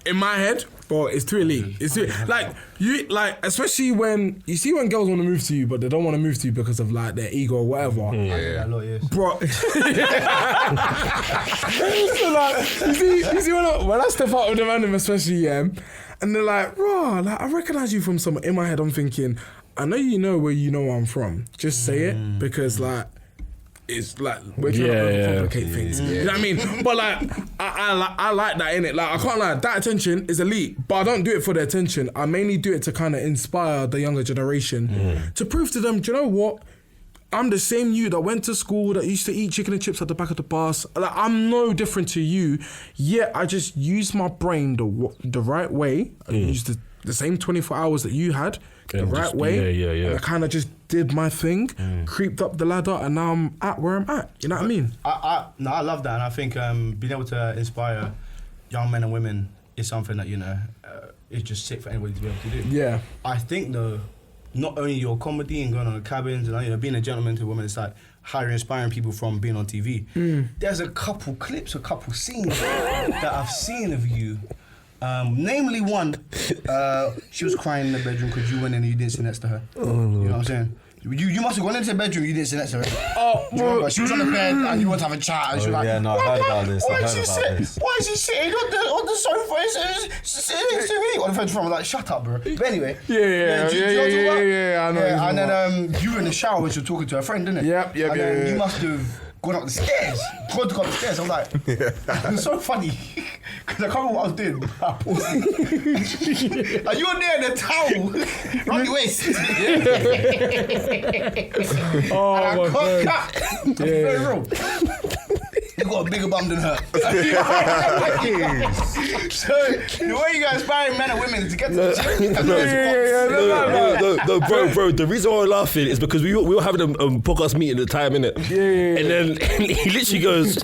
in my head. Bro, it's too elite. It's too, like you like, especially when you see when girls want to move to you, but they don't want to move to you because of like their ego or whatever. Bro. So like, you see when I step out with them random, especially and they're like, bro, like I recognize you from somewhere. In my head, I'm thinking, I know you know where you know where I'm from. Just say it because like. It's like we're trying to overcomplicate things. You know what I mean? But like I like that, innit? Like I can't lie, that attention is elite, but I don't do it for the attention. I mainly do it to kind of inspire the younger generation to prove to them, do you know what? I'm the same you that went to school, that used to eat chicken and chips at the back of the bus. Like I'm no different to you. Yet I just used my brain the right way. I used the same 24 hours that you had the right way. And I kind of just did my thing, creeped up the ladder, and now I'm at where I'm at. You know what I mean? I love that, and I think being able to inspire young men and women is something that, you know, is just sick for anybody to be able to do. Yeah. I think though, not only your comedy and going on the cabins and, you know, being a gentleman to women, it's like how you're inspiring people from being on TV. There's a couple clips, a couple scenes that I've seen of you. Namely one, she was crying in the bedroom because you went in and you didn't sit next to her. You know what I'm saying? You must have gone into the bedroom, you didn't sit next to her. Oh, bro. She was on the bed and you want to have a chat and she was like, yeah, no, I heard about this. Why is she sitting on the sofa? Sitting next to me. On the phone from, like, shut up, bro. But anyway. Yeah, I know. And then you were in the shower when she was talking to her friend, didn't it? Yep. And then you must have gone up the stairs. God got up the stairs. I was like, it was so funny. Because I can't remember what I was doing. Like, you were there in a towel around your waist. Oh, and my God. That's very real. You got a bigger bum than her. So, the way you guys inspiring men and women to get to the gym. Bro, the reason why we're laughing is because we were having a podcast meeting at the time, innit? And then he literally goes,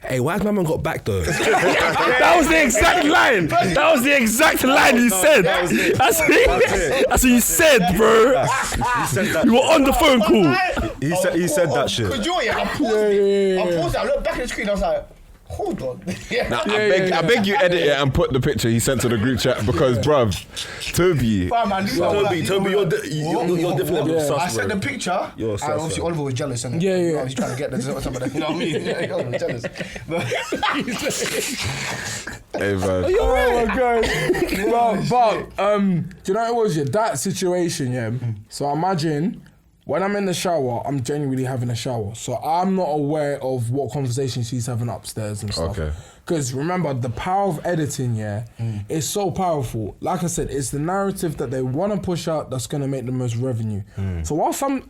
hey, why has my man got back though? That was the exact line. That was the exact line you said. That's what you said, bro. You were on the phone call. He said that shit. Because I paused it. I looked back at the screen, I was like, hold on. I beg you edit it and put the picture he sent to the group chat because, bruv, Toby, you're definitely sus, I sent the picture, and obviously Oliver was jealous, and I was trying to get the some of that. You know what I mean? Oliver was jealous. Hey, man. Oh my God. But do you know what it was? That situation, So imagine when I'm in the shower, I'm genuinely having a shower. So I'm not aware of what conversation she's having upstairs and stuff. Okay. Because remember, the power of editing, is so powerful. Like I said, it's the narrative that they want to push out that's going to make the most revenue. So whilst I'm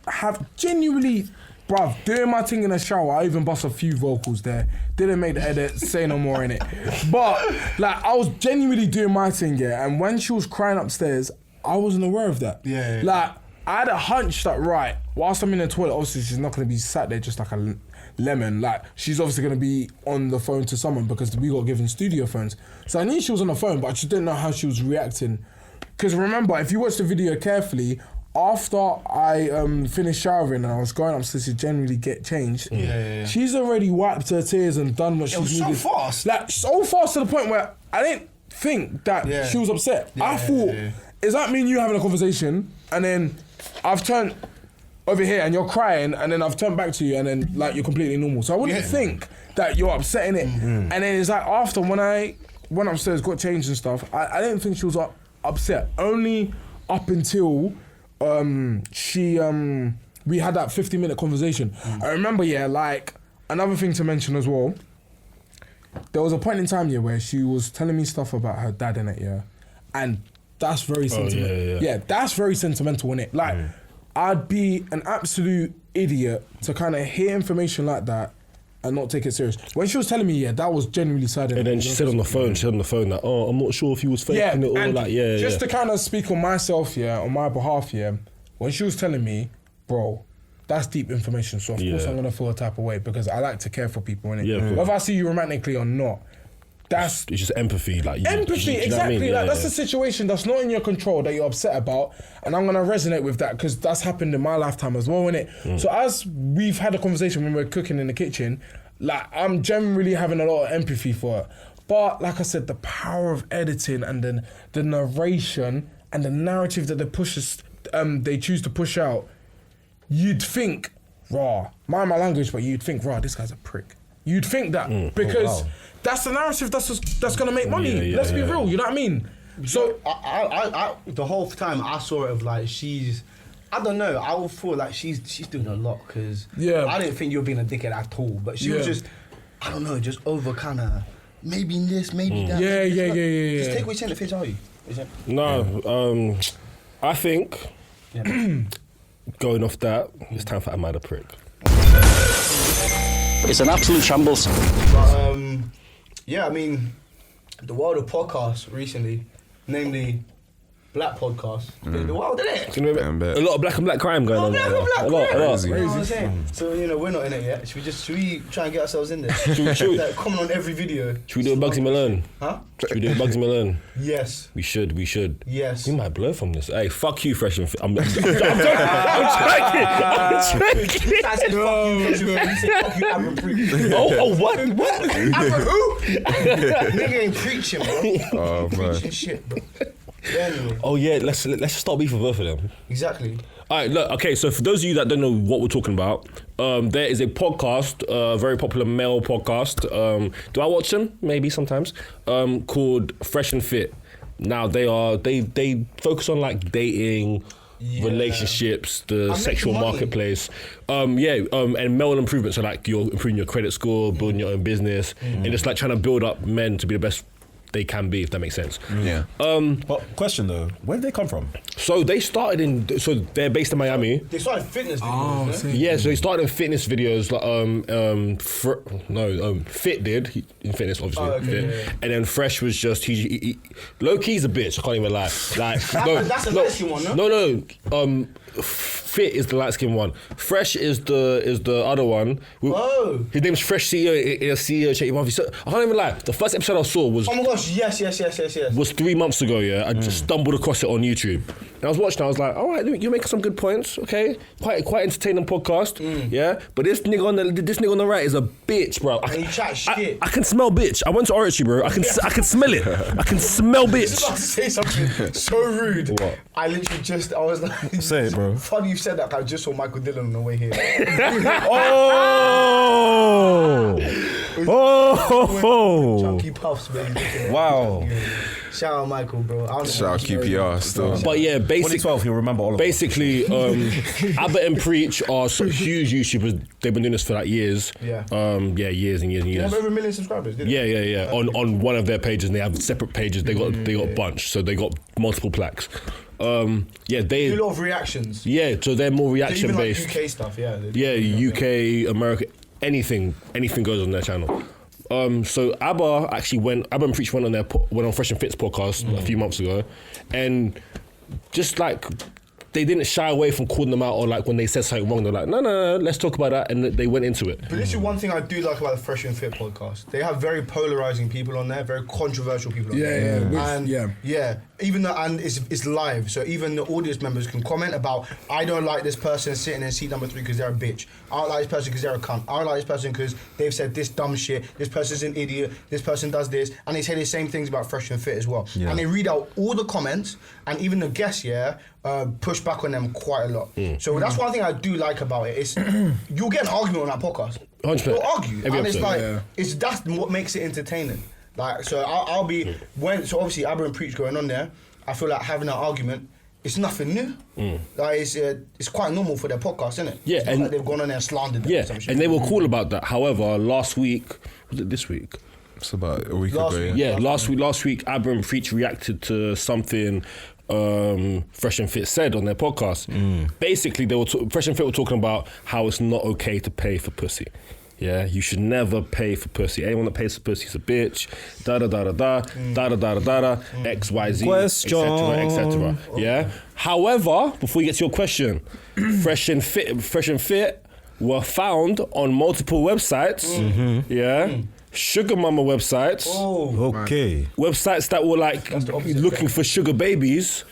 genuinely, bruv, doing my thing in the shower, I even bust a few vocals there. Didn't make the edit, say no more in it. But like, I was genuinely doing my thing, and when she was crying upstairs, I wasn't aware of that. Like, I had a hunch that, right, whilst I'm in the toilet, obviously she's not going to be sat there just like a lemon. Like, she's obviously going to be on the phone to someone because we got given studio phones. So I knew she was on the phone, but I just didn't know how she was reacting. Because remember, if you watch the video carefully, after I finished showering and I was going upstairs to generally get changed, she's already wiped her tears and done what she needed. It was so fast. Like, so fast to the point where I didn't think that Yeah. she was upset. Yeah, I thought, is that me and you having a conversation, and then I've turned over here and you're crying, and then I've turned back to you, and then like you're completely normal. So I wouldn't think that you're upset in it. And then it's like after when I went upstairs, got changed and stuff, I didn't think she was upset. Only up until we had that 50-minute conversation. I remember, like another thing to mention as well. There was a point in time, where she was telling me stuff about her dad in it, and that's very sentimental. Yeah, that's very sentimental in it. Like, I'd be an absolute idiot to kind of hear information like that and not take it serious. When she was telling me, that was genuinely sad. And then she said on the phone, that, oh, I'm not sure if he was faking it or like, Just to kind of speak on myself, on my behalf, when she was telling me, bro, that's deep information, so of course I'm gonna feel a type of way because I like to care for people, innit? Yeah, whether I see you romantically or not, it's just empathy, like empathy, exactly. I mean? That's a situation that's not in your control that you're upset about, and I'm gonna resonate with that because that's happened in my lifetime as well, innit? So as we've had a conversation when we're cooking in the kitchen, like I'm generally having a lot of empathy for it. But like I said, the power of editing and then the narration and the narrative that they choose to push out. You'd think, mind my language, but you'd think, this guy's a prick. You'd think that because that's the narrative that's gonna make money. Let's be real, you know what I mean? So I the whole time I saw it of like I don't know, I would feel like she's doing a lot because I didn't think you were being a dickhead at all, but she was just, I don't know, just over kind of maybe this, maybe that. Just take away saying the face, are you? No, I think. Going off that, it's time for Am I the Prick? It's an absolute shambles. But, I mean, the world of podcasts recently, namely black podcasts, the world, isn't it? A lot of black and black crime going on. A lot. A lot. You know what I'm saying? So, we're not in it yet. Should we try and get ourselves in there? Should we? Like, comment on every video. Should we do a Bugsy Malone? Huh? Should we do a Bugsy Malone? Yes. We should. Yes. We might blow from this. Hey, fuck you, Fresh and Fit. I'm joking. I'm joking. I said fuck you, Abraham Bunga. Oh, what? Abraham who? Nigga ain't preaching, bro. Oh, man. Preaching shit, bro. Anyway. Oh yeah, let's just start beef with both of them. Exactly. All right, look, okay, so for those of you that don't know what we're talking about, there is a podcast, a very popular male podcast. Do I watch them? Maybe sometimes. Called Fresh and Fit. Now they focus on like dating, relationships, the sexual marketplace. And male improvement. So like you're improving your credit score, building your own business, and just like trying to build up men to be the best they can be, if that makes sense. Yeah. But question though, where did they come from? So they started so they're based in Miami. They started fitness videos. So they started in fitness videos, like Fit did in fitness, obviously. Fit. And then Fresh was just he low key's a bitch. I can't even lie. Like that's a light skin one, no? No. Fit is the light skin one. Fresh is the other one. Oh. His name's Fresh CEO Check Your So I can't even lie. The first episode I saw was. Oh my gosh! Yes. Was 3 months ago. I just stumbled across it on YouTube. And I was watching. I was like, all right, you're making some good points. Okay, quite entertaining podcast. Yeah, but this nigga on the right is a bitch, bro. And he chat shit. I can smell bitch. I went to Oratory, bro. I can smell it. I can smell I was bitch. about to say something so rude. What? I literally I was like, Say it, bro. Funny you said that. I just saw Michael Dillon on the way here. Chunky puffs, baby. Wow. Shout out Michael, bro. Shout out QPR still. But yeah, 2012, you'll remember all of basically, Abbott and Preach are huge YouTubers. They've been doing this for like years. Yeah. Years and years and They years. have over 1 million subscribers, didn't they? Yeah. On one of their pages, and they have separate pages. They got a bunch, so they got multiple plaques. They do a lot of reactions. Yeah, so they're more reaction Even based. like UK stuff, yeah. UK, America, anything goes on their channel. So Abba and Preach went on Fresh and Fit's podcast a few months ago, and just like they didn't shy away from calling them out, or like when they said something wrong, they're like, no, let's talk about that, and they went into it. But this is one thing I do like about the Fresh and Fit podcast. They have very polarizing people on there, very controversial people on there. even though, and it's live, so even the audience members can comment about, I don't like this person sitting in seat number 3 because they're a bitch. I don't like this person because they're a cunt. I don't like this person because they've said this dumb shit. This person's an idiot. This person does this. And they say the same things about Fresh and Fit as well. Yeah. And they read out all the comments, and even the guests, push back on them quite a lot. So that's one thing I do like about it. It's you'll get an argument on that podcast. 100%. You'll argue. Every And it's episode. like, that's what makes it entertaining. Like, so I'll be, so obviously Abraham Preach going on there, I feel like having an argument, it's nothing new. Like, it's quite normal for their podcast, isn't it? Yeah, it's not and like they've gone on there and slandered them. Yeah, or some shit. and they were cool about that. However, last week, was it this week? It's about a week Last ago. week. Yeah. Last week, Abraham Preach reacted to something Fresh and Fit said on their podcast. Basically, Fresh and Fit were talking about how it's not okay to pay for pussy. Yeah, you should never pay for pussy. Anyone that pays for pussy is a bitch. Da da da da da da da da da da. X Y Z. Question. Etc. Yeah. However, before you get to your question, Fresh and Fit were found on multiple websites. Yeah. Sugar mama websites. Okay. Websites that were like looking for sugar babies.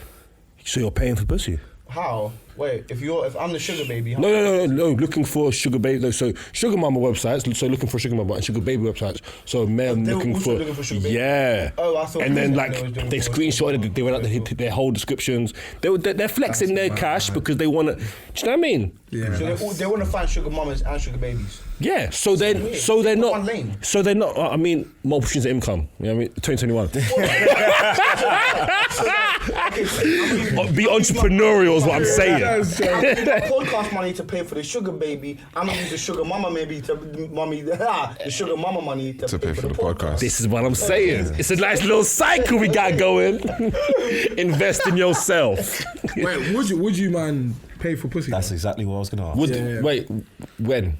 So you're paying for pussy. How? Wait, if I'm the sugar baby, how? No, looking for sugar baby. So sugar mama websites, so looking for sugar mama, and sugar baby websites. So men they were looking also for, looking for sugar baby? yeah. Oh, I thought and then they like was doing they for screenshotted it. They went out their whole descriptions. They're flexing their cash because they want to. Do you know what I mean? Yeah. So they want to find sugar mamas and sugar babies. Yeah. So they're What not. one lane? So they're not. I mean, multiple streams of income. You know what I mean? 2021. Be entrepreneurial is what I'm saying. I'm gonna use the podcast money to pay for the sugar baby. I'm gonna use the sugar mama the sugar mama money to pay for the podcast. This is what I'm saying. It's a nice little cycle we got going. Invest in yourself. Wait, would you man pay for pussy? That's exactly what I was going to ask. Yeah. Wait, when?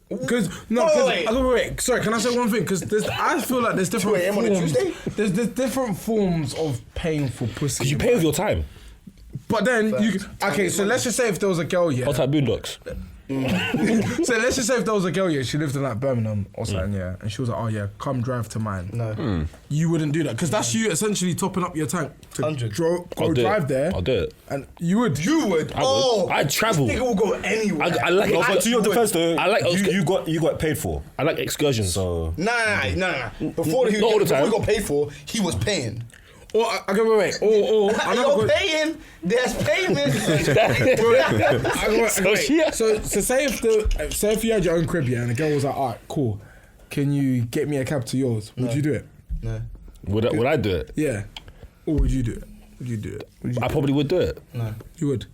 Because wait. Sorry, can I say one thing? Because I feel like there's different 2 a.m. on a forms. Tuesday? There's different forms of paying for pussy. Because you pay with your time. But then so let's just say if there was a girl, Hot type boondocks. So let's just say if there was a girl, she lived in like Birmingham or something, and she was like, oh yeah, come drive to mine. No. You wouldn't do that because that's you essentially topping up your tank to 100. go drive there. I'll do it. And you would. I'd travel. This nigga will go anywhere. I like No, but to your defense though, I like you got paid for. I like excursions. So Nah. Before he Not all the time. got paid for, he was paying. Or wait. Or You're paying. There's payment. So say if you had your own crib, and the girl was like, alright, cool. Can you get me a cab to yours? Would you do it? No. Would I do it? Yeah. Or would you do it? I probably would do it. No. You would.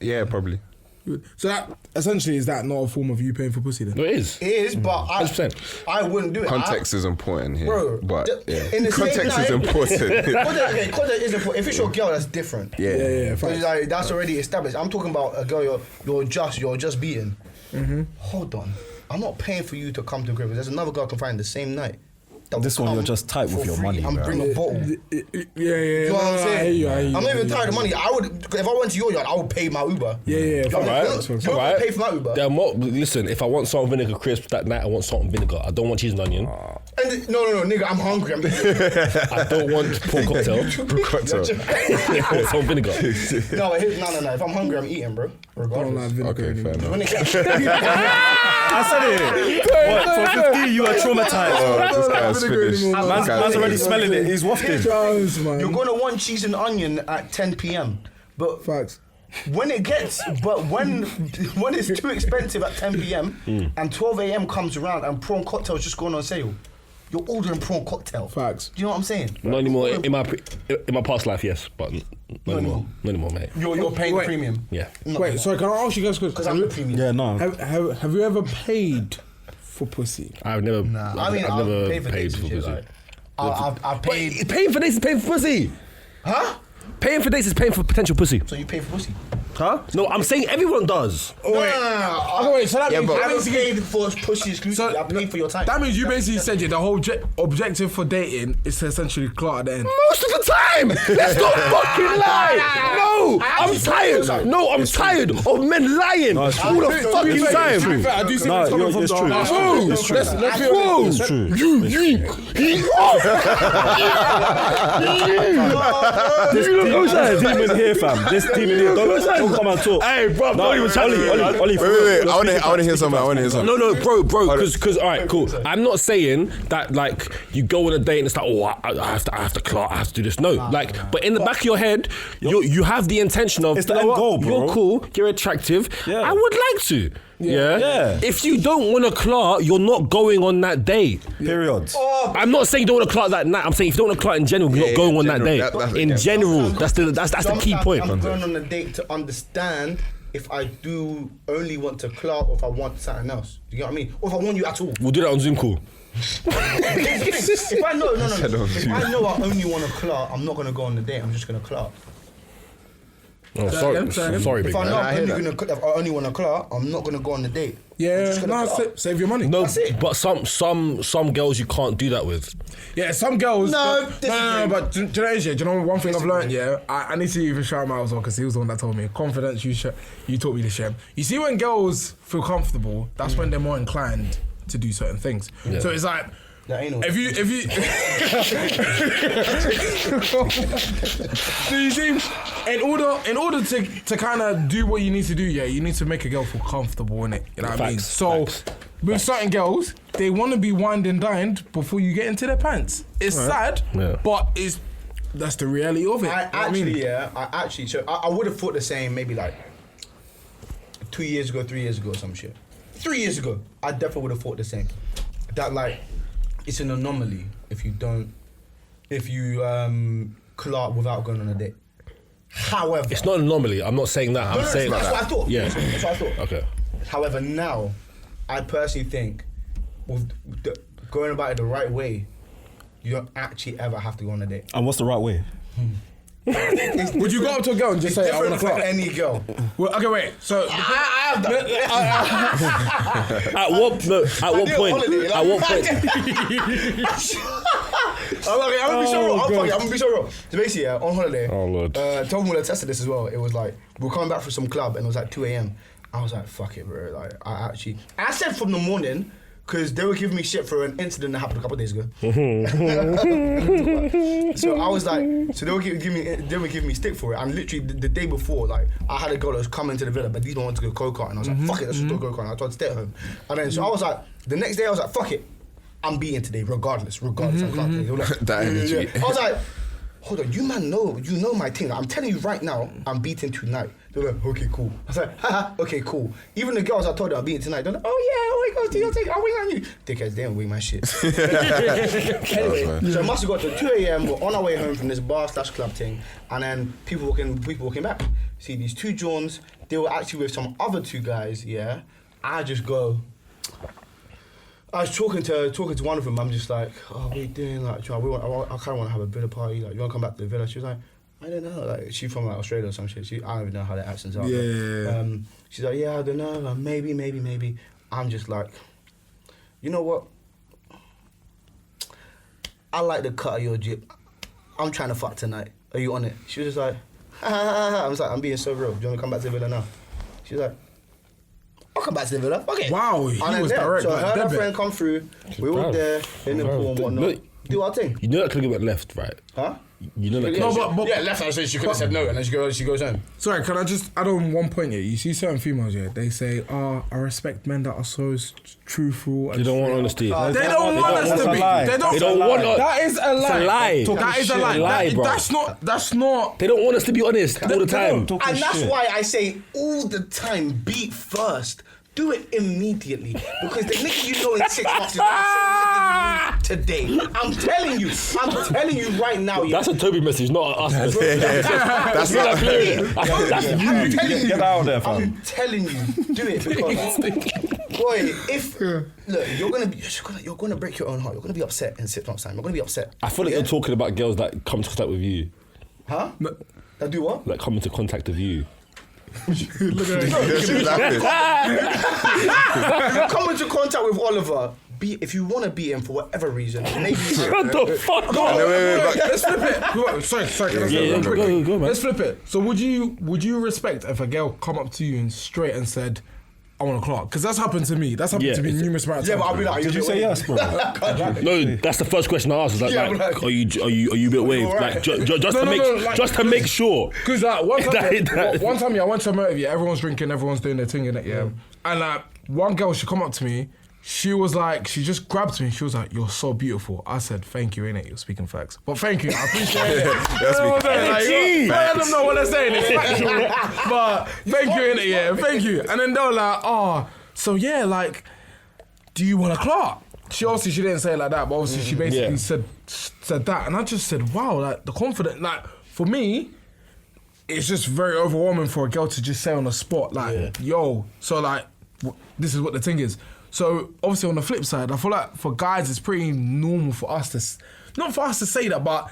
Yeah, probably. You would. So that essentially is that not a form of you paying for pussy then? No, it is. It is, but 100%. I wouldn't do it. Context is important here. Bro, but in the same context is night- important. Context is important. If it's your girl, that's different. Yeah. Because like, that's already established. I'm talking about a girl you're just beating. Hold on. I'm not paying for you to come to crib. There's another girl I can find the same night. This one you're just tight with your money, I'm bro. bringing a bottle. Yeah. You know what I'm saying? I hear you. I'm not even tired of money. If I went to your yard, I would pay my Uber. Yeah. You're gonna pay for my Uber. There are more, listen, if I want salt and vinegar crisps that night, I want salt and vinegar. I don't want cheese and onion. And no, nigga, I'm hungry. I don't want pork cocktail. I want salt and vinegar. No. If I'm hungry, I'm eating, bro. Regardless. Okay, fair enough. When it gets I said it. What, for 50 you are traumatized. This guy's finished. Man's already smelling it. He's wafting. you're gonna want cheese and onion at 10 p.m. But Facts. when it's too expensive at 10 p.m. and 12 a.m. comes around and prawn cocktails just going on sale, you're ordering prawn cocktail. Facts. Do you know what I'm saying? Not anymore. In my past life, yes, but not anymore. Not anymore, mate. You're paying Wait. premium. Yeah. Wait, sorry, can I ask you guys a question? Because I'm the premium. Yeah, no. Have you ever paid for pussy? I've never. I mean, I've never paid for paid dates for and shit, pussy. like, I've paid. Paying for dates is paying for pussy. Huh? Paying for dates is paying for potential pussy. So you pay for pussy? Huh? No, I'm saying everyone does. Wait, so that means I don't paid for pussy exclusive. I paid for your time. that means you basically said the whole objective for dating is to essentially clot at the end. Most of the time. Let's not fucking lie. No, I'm tired. No, I'm tired of men lying all the fucking time. I do see No, what's coming it's from true. the It's heart. true. It's true. Let's be It's honest. true. This demon here, fam. This demon here. Don't come and talk. Hey, bro, don't even chat to me. Ollie, Wait. I want to hear something. No, bro, because all right, cool. I'm not saying that like you go on a date and it's like, oh, I have to clock, I have to do this. No, like, but in the back of your head, you have the intention of, It's the end goal, bro. You're cool, you're attractive. Yeah. I would like to. Yeah. Yeah. If you don't want to clock, you're not going on that date. Period. I'm not saying you don't want to clock that night. I'm saying if you don't want to clock in general, you're not going on that date. In general, that's the key point. I'm going on a date to understand if I do only want to clout or if I want something else. Do you get what I mean? Or if I want you at all. We'll do that on Zoom call. If I know, if I know I only want to clout, I'm not going to go on the date. I'm just going to clout. Oh, sorry, big If I know man. if I only want to clout, I'm not going to go on the date. I'm Yeah, just gonna clout. save your money. No, That's it. but some girls you can't do that with. Yeah, some girls. No, but do you know what it is, yeah? Do you know one thing I've learned? Yeah, I need to even shout him out as well because he was the one that told me. Confidence, you taught me to share. You see, when girls feel comfortable, that's when they're more inclined to do certain things. Yeah. So it's like. That ain't no. If you so you see, in order to kind of do what you need to do, yeah, you need to make a girl feel comfortable in it. You know what I mean? So with certain girls, they want to be wined and dined before you get into their pants. It's sad, but that's the reality of it. I would have thought the same maybe like 2 years ago, 3 years ago or some shit. 3 years ago, I definitely would have thought the same. That like, it's an anomaly if you clout without going on a date. However, It's not an anomaly. I'm not saying that. I'm saying that's what I thought. Yeah. That's what I thought. Okay. However, now, I personally think with going about it the right way, you don't actually ever have to go on a date. And what's the right way? Would you go up to a girl and just say, I want to for clout? any girl. Well, okay, wait. So I have that. At what point? I'm gonna be so real. So basically, on holiday, Oh, Lord. Tom would have tested this as well. It was like we were coming back from some club and it was like 2 a.m. I was like, fuck it, bro. Like I said from the morning. Because they were giving me shit for an incident that happened a couple of days ago. So I was like, so they were giving me stick for it. And literally the day before, like, I had a girl that was coming to the villa, but these don't want to go go-kart. And I was like, fuck it, let's just go go-kart. And I tried to stay at home. And then, so I was like, the next day I was like, fuck it. I'm beating today, regardless. I'm clubbing. They were like, That energy. I was like, hold on, you know my thing. Like, I'm telling you right now, I'm beating tonight. They were like, okay, cool. I was like, haha, okay, cool. Even the girls I told them I'm beating tonight, they're like, oh yeah, my God, do your thing, I'll wing on you. Dickheads, they don't wing my shit. Anyway, so it must have got to 2 a.m. We're on our way home from this bar/club thing, and then people walking back. See these two Johns, they were actually with some other two guys, yeah. I was talking to one of them. I'm just like, oh, what are you doing? Like, I kind of want to have a villa party. Like, you want to come back to the villa? She was like, I don't know. Like, she's from like Australia or some shit. I don't even know how their accents are. Yeah. But, she's like, yeah, I don't know. Like, maybe. I'm just like, you know what? I like the cut of your jib. I'm trying to fuck tonight. Are you on it? She was just like, ha ha ha. I was like, I'm being so real. Do you want to come back to the villa now? She was like, I'll come back to the villa. Fuck it. Wow, he was direct. So like, her and her debit. friend come through. We were there in the pool and whatnot. Look, Do our thing. You know that could have went left, right? Huh? You know that. Yeah, Could've- yeah, left. So she could have said no, and then she goes home. Sorry, can I just add on one point here? You see certain females here, they say, I respect men that are so truthful. They don't want honesty. They don't want us to be. lie. They don't want us. That is a lie. It's a lie. That is a lie. Lie, bro. That's not. They don't want us to be honest all the time. And that's why I say all the time, beat first. Do it immediately. Because the nigga you know in 6 months is not today. I'm telling you right now. That's a Toby message, not us. That's not not That's I'm you. telling you. Get out of there, fam. I'm telling you, do it because, boy, if look, you're gonna break your own heart. You're gonna be upset in 6 months' time. You're gonna be upset. I feel like you're talking about girls that come into contact with you. Huh? That do what? Like come into contact with you. Look at it. If you come into contact with Oliver, if you want to beat him for whatever reason, maybe. Shut the fuck up. Let's flip it. Sorry. Can I say that? Go, man. Let's flip it. So would you respect if a girl come up to you and straight and said, I want a clock? Because that's happened to me. That's happened to me numerous amounts of times. Yeah, but I'll be like, Did you say yes, bro? No, that's the first question I asked. Like, are you a bit waved? Like, just to make sure. Because like one time, I went to a motive. Yeah, everyone's drinking, everyone's doing their thing in it. Yeah, and like one girl, she come up to me. She was like, she just grabbed me. She was like, "You're so beautiful." I said, "Thank you, innit? You're speaking facts." But thank you, I appreciate it. Let them know what they're saying. It's factual. But thank you, innit? Yeah, thank you. And then they were like, "Oh, so yeah, like, do you want a clock?" She didn't say it like that, but obviously she basically said that, and I just said, "Wow, like the confidence." Like for me, it's just very overwhelming for a girl to just say on the spot, like, "Yo," so like, this is what the thing is. So obviously on the flip side, I feel like for guys it's pretty normal for us to, not for us to say that, but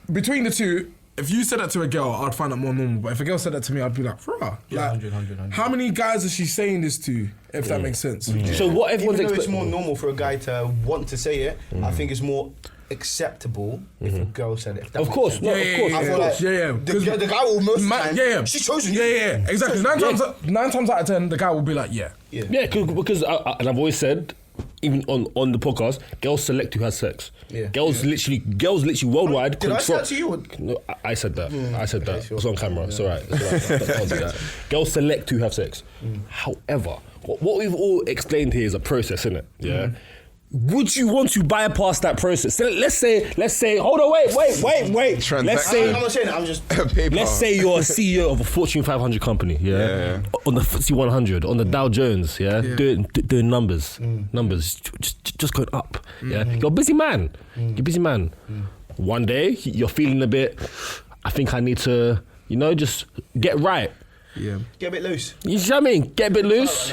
between the two, if you said that to a girl, I'd find that more normal. But if a girl said that to me, I'd be like, bruh. Yeah, like, 100. How many guys is she saying this to, if that makes sense? So what everyone's Even though it's more normal for a guy to want to say it, I think it's more acceptable if a girl said it. Of course, no, of course. I feel like the guy will most of the time, she's chosen you. Yeah, exactly. 9 times out of 10, the guy will be like, yeah. Yeah, because and I've always said, even on the podcast, girls select who has sex. Yeah. Girls literally worldwide. Did I say that to you? No, I said that. I said that. It's on camera. It's all right. Don't do that. Girls select who have sex. However, what we've all explained here is a process, isn't it? Yeah. Would you want to bypass that process? So let's say, hold on, wait. Let's say, I'm not saying it, I'm just paper. Let's say you're a CEO of a Fortune 500 company, on the FTSE 100, on the Dow Jones, doing numbers, just going up, You're a busy man. One day you're feeling a bit, I think I need to, just get right. Yeah. Get a bit loose. You see what I mean? Get a bit loose.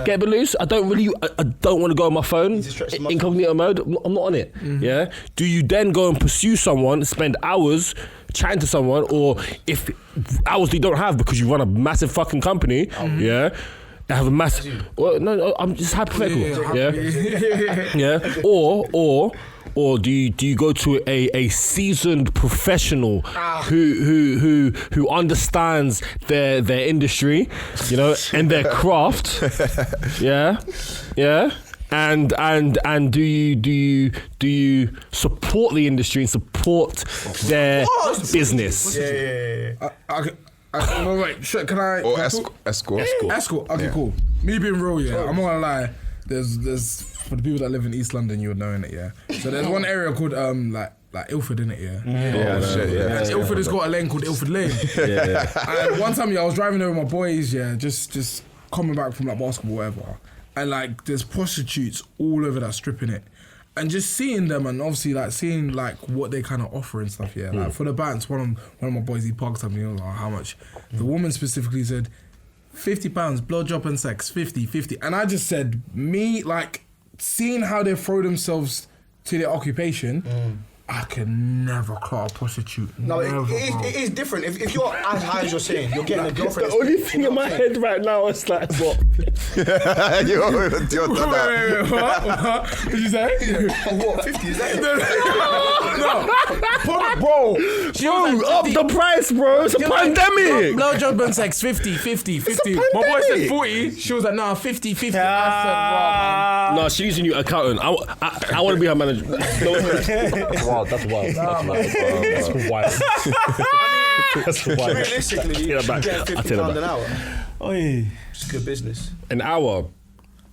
I don't want to go on my phone, incognito mode. I'm not on it. Yeah. Do you then go and pursue someone, spend hours chatting to someone, or if hours you don't have because you run a massive fucking company, they have a massive. Well, no, I'm just hypothetical. Or do you go to a seasoned professional who understands their industry, and their craft, and do you support the industry and support their business? Wait, can I? Or escort. Okay, cool. Me being real, I'm not gonna lie. There's for the people that live in East London, you would know, innit, So there's one area called like Ilford, innit, And Ilford has got a lane called Ilford Lane. And one time, I was driving over with my boys, just coming back from like basketball, whatever, and like there's prostitutes all over that strip, innit. And just seeing them, and obviously like seeing like what they kind of offer and stuff, Like for the bands, one of my boys, he parked up and he was like, how much? The woman specifically said, £50, blowjob and sex, 50. And I just said, me, like, seeing how they throw themselves to their occupation, I can never clock a prostitute. No, it is different. If you're as high as you're saying, you're getting a girlfriend. The only thing in my head right now is like, what? You're Wait, what did you say? What, 50, is that it? No, bro, up the price, bro. It's a pandemic. Blowjob and sex, 50. My boy said 40. She was like, nah, 50. I said, wow. No, she's using you accountant. I want to be her manager. Wow, that's wild. That's wild. Realistically, you're getting £50 an hour. It's good business. An hour.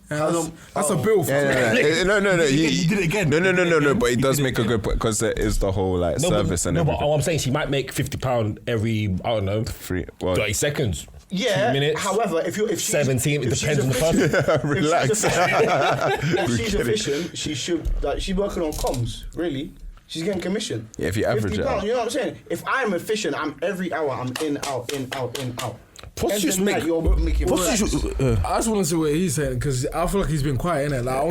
That's a bill for No. You did it again. No. But it does make a good point because there is the whole like service and everything. But I'm saying she might make £50 every, I don't know, 30 seconds. Yeah. 2 minutes. However, if 17, it depends on the person. Relax. If she's efficient, she should. Like, she's working on comms. Really, she's getting commission. Yeah, if you average it out. You know what I'm saying? If I'm efficient, I'm every hour. I'm in, out. Prostitutes make. I just want to see what he's saying because I feel like he's been quiet, innit? Like,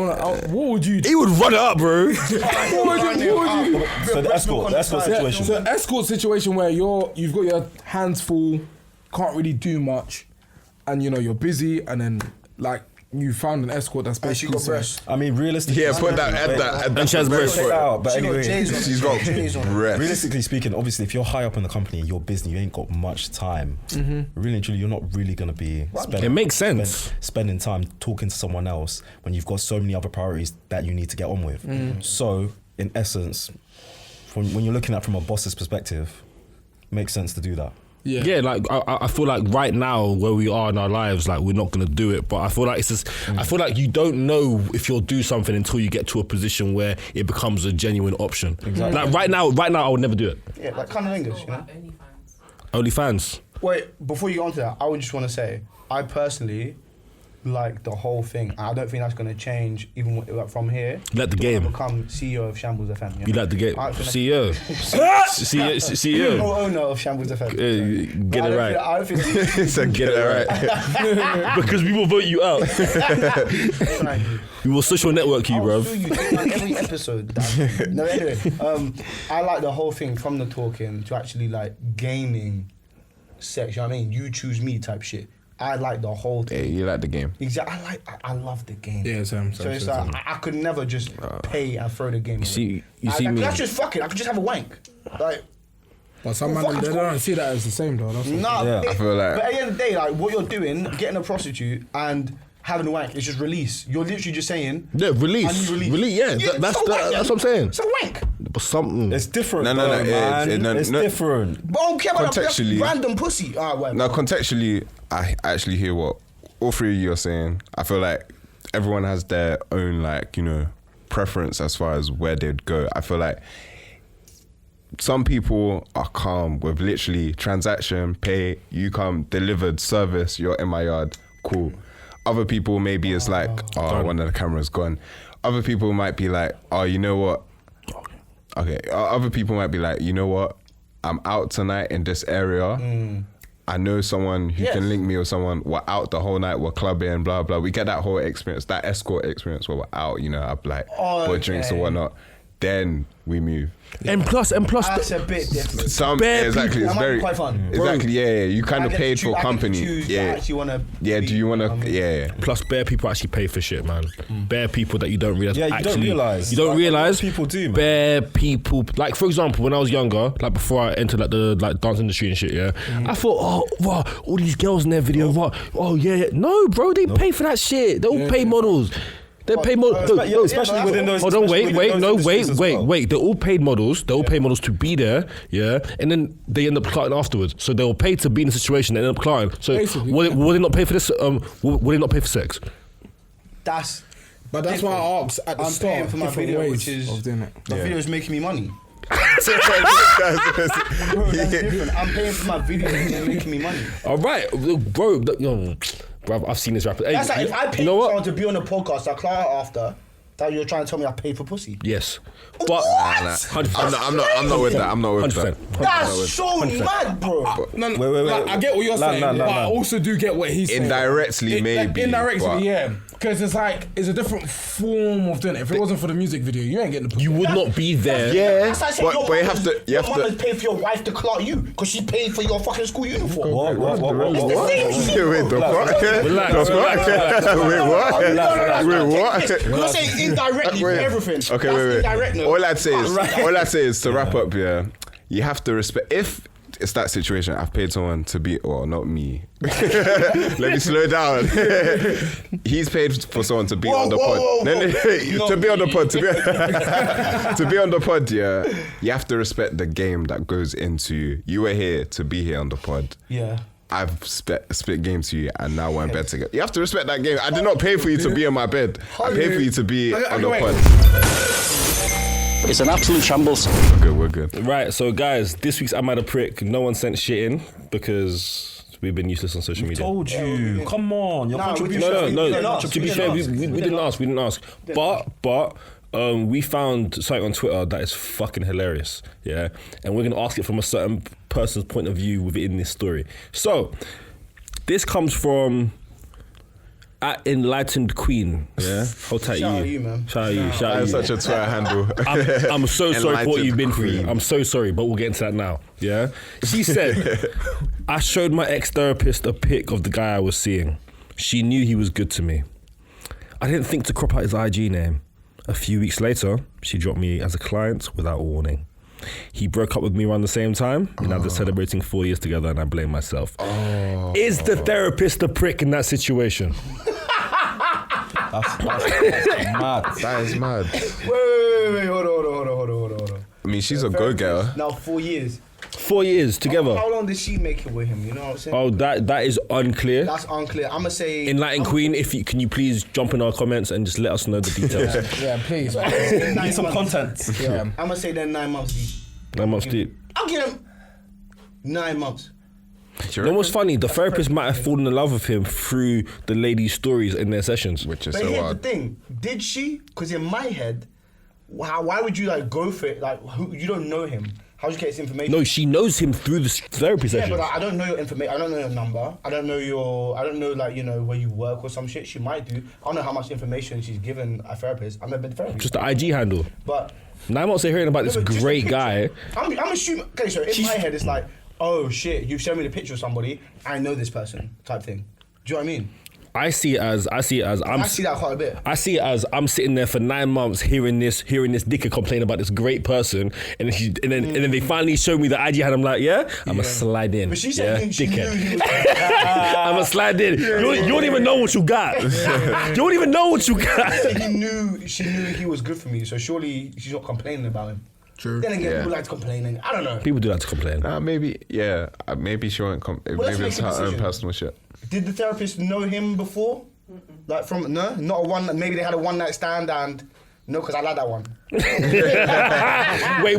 what would you do? He would run it up, bro. What would you do? So the escort situation. So escort situation where you've got your hands full, can't really do much, and you know you're busy, and then like you found an escort that's And she basically got breasts. I mean, realistically, Yeah, put that at that. And she has breasts. Check that out, but She got anyway, J's on. She's got J's on. breasts. realistically speaking, obviously, if you're high up in the company, you're busy, you ain't got much time. Really and truly, you're not really going to be It makes sense. spending time talking to someone else when you've got so many other priorities that you need to get on with. So, in essence, when you're looking at it from a boss's perspective, it makes sense to do that. Yeah, like I feel like right now where we are in our lives, like we're not gonna do it. But I feel like it's just, I feel like you don't know if you'll do something until you get to a position where it becomes a genuine option. Exactly. Like right now I would never do it. Yeah, like cunnilingus, you know. OnlyFans. Wait, before you go on to that, I would just want to say, I personally like the whole thing. I don't think that's going to change even like from here. You like the game. Become CEO of Shambles FM. You like the game. I think CEO. CEO. owner of Shambles FM. Get it right. I don't think So get it right. Because we will vote you out. We will social network you, I'll bruv. sue you like every episode. No, anyway, I like the whole thing from the talking to actually like gaming sex. You know what I mean? You choose me type shit. I like the whole thing. Yeah, you like the game. Exactly. I love the game. Yeah, same. So it's like I could never just pay and throw the game. You see me. That's just fucking. I could just have a wank. Like, But some Well, man, they fuck. don't see that as the same though. That's nah. Yeah. I feel like- But at the end of the day, like what you're doing, getting a prostitute and having a wank is just release. You're literally just saying. Yeah, release. And you release. Release, yeah. That's so wank, what I'm saying. It's a wank. But something. It's different. No, though, it's- man. It's no. different. But I don't care about that Contextually- random pussy. Whatever. Now, contextually, I actually hear what all three of you are saying. I feel like everyone has their own, like, you know, preference as far as where they'd go. I feel like some people are calm with literally transaction, pay, you come, delivered, service, you're in my yard, cool. Other people maybe it's like, oh, one of the cameras gone. Other people might be like, oh, you know what? Okay. Other people might be like, you know what? I'm out tonight in this area. I know someone who can link me with someone. We're out the whole night. We're clubbing, blah, blah. We get that whole experience, that escort experience where we're out, you know, I've like bought drinks or whatnot. Then we move. And plus, That's a bit different. Some Bare exactly, That it's might be very quite fun. exactly. Yeah. You kind I of get paid to choose- for I get to company. choose Yeah. that I actually wanna Yeah. be, Do you want I mean. to? Yeah. plus bare people actually pay for shit, man. Bare people that you don't realize. Yeah, you don't actually, realise. You don't Like, realize. people do, man. Bare people. Like for example, when I was younger, like before I entered like the dance industry and shit, yeah, I thought, oh, wow, all these girls in their video, what? Oh yeah. No, bro, they pay for that shit. They all pay models. They pay models. especially within those. Hold on, especially wait, within those industries as well. wait. They're all paid models. They're all paid models to be there, yeah, and they end up clarting afterwards. So they'll pay to be in a situation and end up clarting. So Basically, will they not pay for this? Will they not pay for sex? That's. But that's why I asked at the I'm start paying for my different video, ways which is of doing it. the video is making me money. Bro, Yeah. that's different. I'm paying for my video and they're making me money. All right, bro. Bro, I've seen this rapper. Hey, That's like if I paid you know someone what? to be on a podcast, I'll cry out after that you're trying to tell me I paid for pussy. Yes, but What? 100%. I'm not with that. I'm not with that. 100%. That's so mad, bro. No, Wait. like, I get what you're saying, but I also do get what he's saying. Indirectly, maybe, Indirectly, but- yeah. Because it's like, it's a different form of doing it. If it wasn't for the music video, you ain't getting the pussy. You would not be there. Yeah, That's like saying but you have to. You have your mama's to. paid for your wife to clout you because she paid for your fucking school uniform. What? It's the same shit. Wait, the fuck? Relax, The relax, fuck? Wait, what? Wait, what? Because I say indirectly for Wait. everything. Okay, That's wait. indirectness. All I'd say is to wrap up. Yeah, you have to respect. If it's that situation, I've paid someone to be, or not me. Let me slow down. He's paid for someone to be on the pod. whoa. To be on the pod. To be on the pod. Yeah, you have to respect the game that goes into. You were here to be here on the pod. Yeah. I've spit game to you and now we're in bed together. You have to respect that game. I did not pay for you to be in my bed. I paid for you to be on the pod. It's an absolute shambles. We're good. Right, so guys, this week's I'm at a prick. No one sent shit in because we've been useless on social media. Told you. Come on. Your contribution. No. To be fair, we didn't ask. We didn't ask. But we found something on Twitter that is fucking hilarious. Yeah, and we're gonna ask it from a certain person's point of view within this story. So this comes from At Enlightened Queen, yeah. Hold tight, Shout out you, man. Shout out you. Shout out That's you. such a Twitter handle. I'm so sorry for what you've been Enlightened through. Queen. I'm so sorry, but we'll get into that now. Yeah. She said, I showed my ex-therapist a pic of the guy I was seeing. She knew he was good to me. I didn't think to crop out his IG name. A few weeks later, she dropped me as a client without warning. He broke up with me around the same time, and now they're celebrating 4 years together, and I blame myself. Is the therapist a prick in that situation? That's mad. That is mad. Wait, hold on. I mean, she's a go-getter. Now 4 years. 4 years together. How long did she make it with him? You know what I'm saying? Oh, that is unclear. That's unclear. I'm gonna say Enlightened Queen, can you please jump in our comments and just let us know the details? Yeah, please. Need some content. Yeah. I'm gonna say they're 9 months deep. 9 months deep. I'll give him 9 months. You know what's funny? The therapist might have fallen in love with him through the ladies' stories in their sessions. Which is But so here's hard. the thing: did she? Because in my head, why would you like go for it? Like, you don't know him. How would you get this information? No, she knows him through the therapy Yeah, sessions. but like, I don't know your information. I don't know your number. I don't know like, you know, where you work or some shit. She might do. I don't know how much information she's given a therapist. I've never been to therapy. Just the IG handle. But 9 months they're hearing about this no, but just great the guy. picture. I'm assuming. Okay, so in my head it's like, oh shit, you've shown me the picture of somebody. I know this person, type thing. Do you know what I mean? I see it as I see that quite a bit. I see it as I'm sitting there for 9 months hearing this dicker complain about this great person, and then they finally show me the IG and I'm like, yeah, I'ma slide in. But she said yeah, she knew dickhead. he was I'ma slide in. You don't even know what you got. You don't even know what you got. she knew he was good for me, so surely she's not complaining about him. True. Then again, Yeah. people like to complain. I don't know. People do like to complain. Maybe, yeah. Maybe she won't come. let's Maybe make it's a her own decision. personal shit. Did the therapist know him before? Like from not a one. Maybe they had a one night stand and no, because I like that one.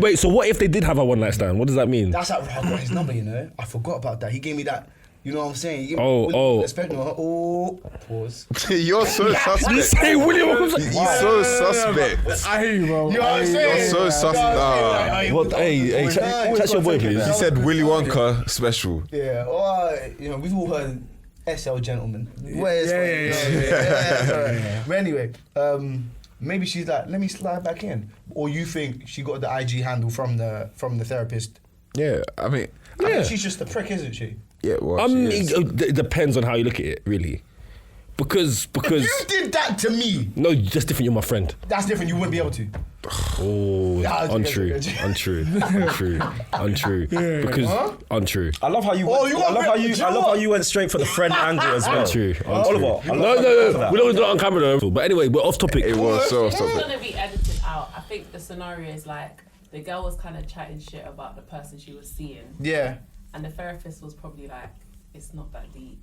Wait. So what if they did have a one night stand? What does that mean? That's like I got his number. You know, I forgot about that. He gave me that. You know what I'm saying? He gave Oh. Pause. You're so suspect. Hey, William. You're so suspect. I hear you, bro. You know what I'm saying? You're so suspect. What? Hey, catch your boy, please. He said Willy Wonka special. Yeah. Or you know, we've all heard SL gentleman. Where's Yeah. But anyway, maybe she's like, let me slide back in. Or you think she got the IG handle from the therapist? Yeah, I mean, I think she's just a prick, isn't she? yeah. Well, she is. It depends on how you look at it, really. Because You did that to me. no, that's different. You're my friend. That's different. You wouldn't be able to. Oh, Yeah, untrue. okay. Because untrue. I love how you. Oh, you I love how you. want- I love how you went straight for the friend angle as well. Untrue. Oliver, I love No. how you went for that. We don't do it on camera though. But anyway, we're off topic. It was so It's stupid. gonna be edited out. I think the scenario is like the girl was kind of chatting shit about the person she was seeing, Yeah. and the therapist was probably like, "It's not that deep,"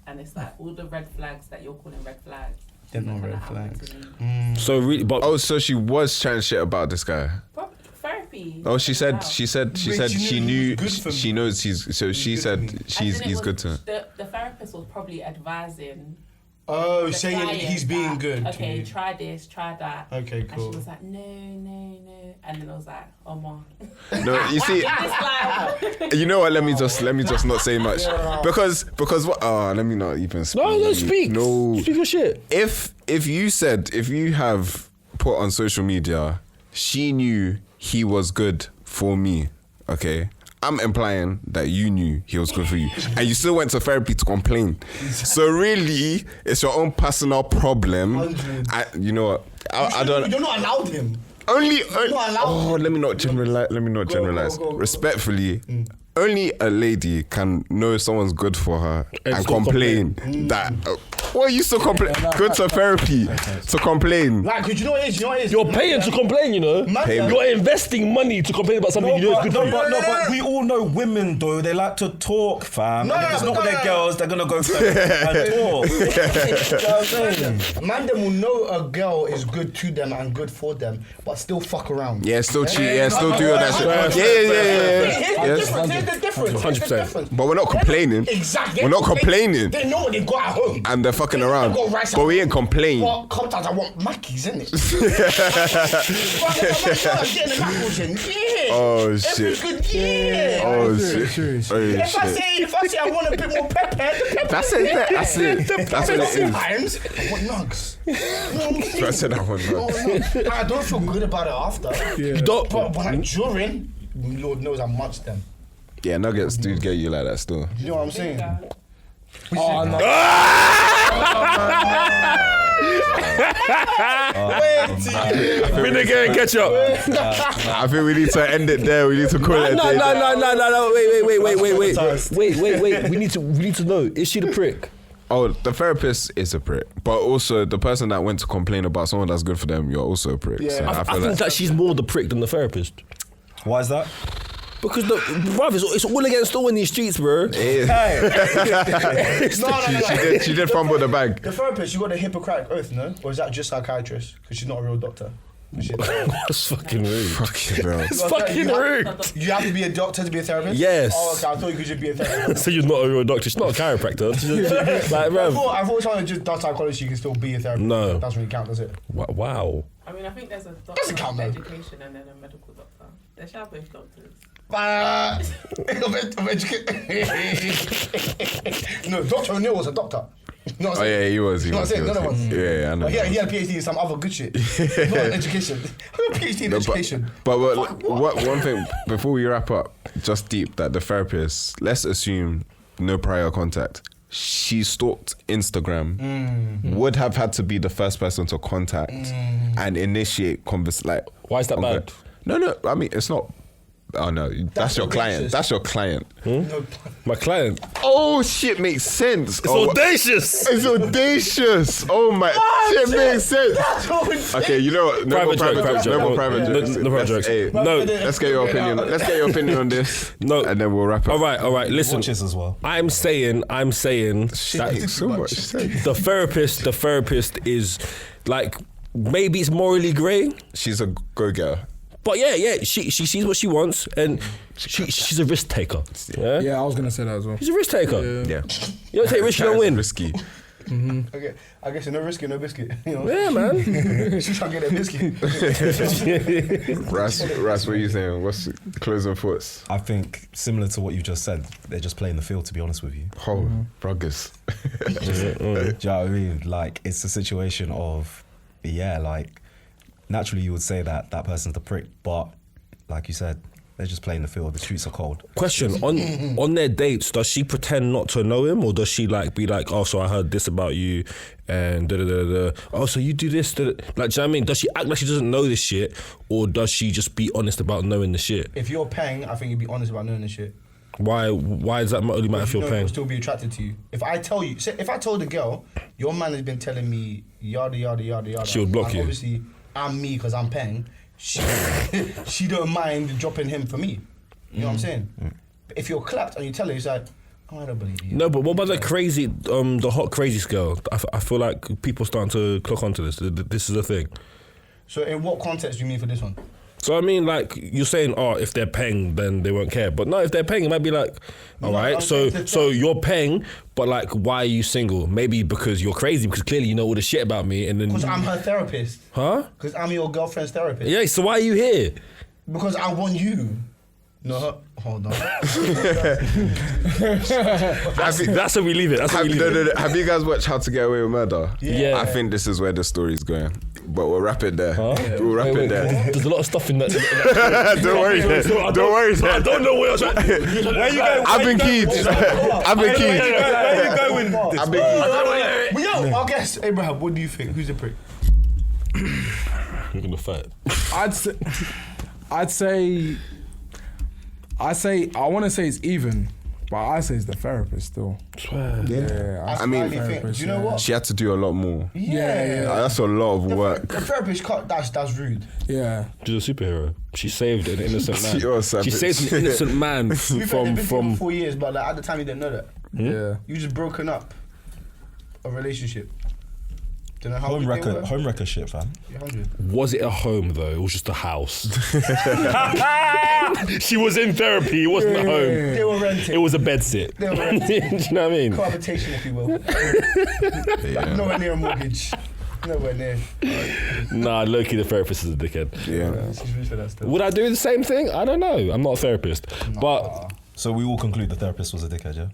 and it's like all the red flags that you're calling red flags. They're not kinda red happened flags. to me. So really, but Oh, so she was chatting shit about this guy. Therapy. Oh, she said Wow. she knew knew he was good for she me. knows he's. So she good said for me. As in it he's was- good to her. The therapist was probably advising. Oh, the saying client he's being that, good. Okay, To you. try this, try that. Okay, And cool. she was like, no, and then I was like, oh my. No, you see, It's like, you know what? Let me just not say much because what? Oh, let me not even speak. no, speak. No, Speak your shit. if you have put on social media, she knew he was good for me. Okay. I'm implying that you knew he was good for you, and you still went to therapy to complain. So really, it's your own personal problem. You know what? I don't. You're not allowed him. Only not allowed. let me not generalize. Go. Respectfully, only a lady can know someone's good for her and still complain that. Well, you still complain. Go to therapy to complain. Like, you know what it is? You're paying to complain, you know. Payment. You're investing money to complain about something you know is good for you. But we all know women though, they like to talk, fam. No, and if it's no, not with no, their no. girls, they're gonna go therapy and talk. You know what I'm saying? Man, them will know a girl is good to them and good for them, but still fuck around. Yeah, still cheat. Yeah, still do all that shit. Yeah. Here's Yes. the difference. 100%. But we're not complaining. Exactly. We're not complaining. They know what they got at home. And the fact fucking around, but we ain't complain. Well, sometimes I want Mackies, innit? Oh shit! Every good year. Oh shit! Oh, If I say I want a bit more pepper, that's it. That's it. That's what it is. sometimes I want nugs. You know what I'm saying? I said I want nugs. I don't feel good about it after. Yeah. You don't. But like during, Lord knows I munch them. Yeah, nuggets do get you like that still. You know what I'm saying? Oh, no. Vinegar and ketchup. I think we need to end it there. We need to call it a No. day. Wait. We need to know. Is she the prick? Oh, the therapist is a prick, but also the person that went to complain about someone that's good for them, you're also a prick. Yeah. So I feel think that she's more the prick than the therapist. Why is that? Because bruv, it's all against all in these streets, bro. She did fumble the bag. The therapist, you got a Hippocratic oath, no? Or is that just psychiatrist? Because she's not a real doctor. That's fucking rude. Fucking hell. It's fucking rude. You have to be a doctor to be a therapist? Yes. Oh, okay. I thought you could just be a therapist. So you're not a real doctor. She's not a chiropractor. She's like, I bruv. thought someone just does psychology, you can still be a therapist. No. That doesn't really count, does it? Wow. I mean, I think there's a doctor Doesn't count, of man. education and then a medical doctor. They should have both doctors. No, Dr. O'Neill was a doctor. You know what I'm Oh saying? yeah, he was. You know what I'm saying? None of us. Yeah, I know. But he had a PhD in some other good shit. Not in education. I got a PhD in education. But what one thing before we wrap up, just deep that the therapist. Let's assume no prior contact. She stalked Instagram. Would have had to be the first person to contact and initiate like. Why is that bad? No. I mean, it's not. Oh no, that's your client. audacious. That's your client. No, My client. Oh shit, makes sense. It's audacious. It's audacious. Oh my, shit makes sense. Okay, you know what? No more private jokes. No more private jokes. No private jokes. Hey, No. let's get your opinion. Let's get your opinion on this. No. And then we'll wrap up. All right. Listen. Watches as well. I'm saying That makes so much sense. the therapist is like, maybe it's morally grey, She's a go-getter. but yeah, she sees what she wants, and she's a risk taker. Yeah, Yeah, I was gonna say that as well. she's a risk taker. Yeah. You don't take risks, you don't win. Risky. okay, I guess no risky, no biscuit. You know? Yeah, man. She's trying to get that biscuit. Ras, what are you saying? What's closing thoughts? I think similar to what you just said, they're just playing the field. To be honest with you, Oh, ruggers. do you know what I mean? Like it's a situation of, yeah, like naturally you would say that that person's the prick, but like you said, they're just playing the field. The streets are cold. Question, on their dates, does she pretend not to know him, or does she like be like, oh, so I heard this about you, and oh, so you do this, like, do you know what I mean? Does she act like she doesn't know this shit, or does she just be honest about knowing the shit? If you're paying, I think you'd be honest about knowing the shit. Why does that only matter if you're You'll paying? still be attracted to you. If I tell you, say, if I told a girl, your man has been telling me yada yada yada yada, She would block and you. Obviously, I'm me because I'm paying. She don't mind dropping him for me. You know what I'm saying? But if you're clapped and you tell her, it's like, oh, I don't believe you. No, but what about the crazy, the hot crazy scale? I feel like people starting to clock onto this. This is a thing. So in what context do you mean for this one? So I mean, like, you're saying, oh, if they're paying, then they won't care. But no, if they're paying, it might be like, all right, so you're paying, but like, why are you single? Maybe because you're crazy, because clearly you know all the shit about me, and then Because I'm her therapist. huh? Because I'm your girlfriend's therapist. Yeah. So why are you here? Because I want you. No, hold on. That's how we leave it. That's how we leave it. Have you guys watched How to Get Away with Murder? Yeah. I think this is where the story's going. But we'll wrap it there. Huh? We'll wrap it there. There's a lot of stuff in that. Don't worry. Don't worry. I don't know where else. Where you going? I've been keyed. I've been keyed. Where you going? I've been keyed. But yo, I guess, Abraham, what do you think? Who's the prick? You're gonna fight. I'd say I want to say it's even, but I say it's the therapist still. Yeah. I mean, Do you know what? she had to do a lot more. Yeah. That's a lot of work. The therapist can't, that's rude. Yeah. She's a superhero. She saved an innocent man. You're a savage. She saved an innocent man We've been together for from. 4 years, but like, at the time you didn't know that. Yeah. You just broken up a relationship. Don't know how Home we wrecker, deal with it. home wrecker shit, fam. Yeah, 100. Was it a home though? It was just a house. She was in therapy. It wasn't a home. They were renting. It was a bed sit. They were renting. Do you know what I mean? Cohabitation, if you will. Like, nowhere near a mortgage. Nowhere near. Nah, Loki, the therapist is a dickhead. Yeah. She's rich for that still. Would I do the same thing? I don't know. I'm not a therapist, but So we all conclude the therapist was a dickhead, yeah?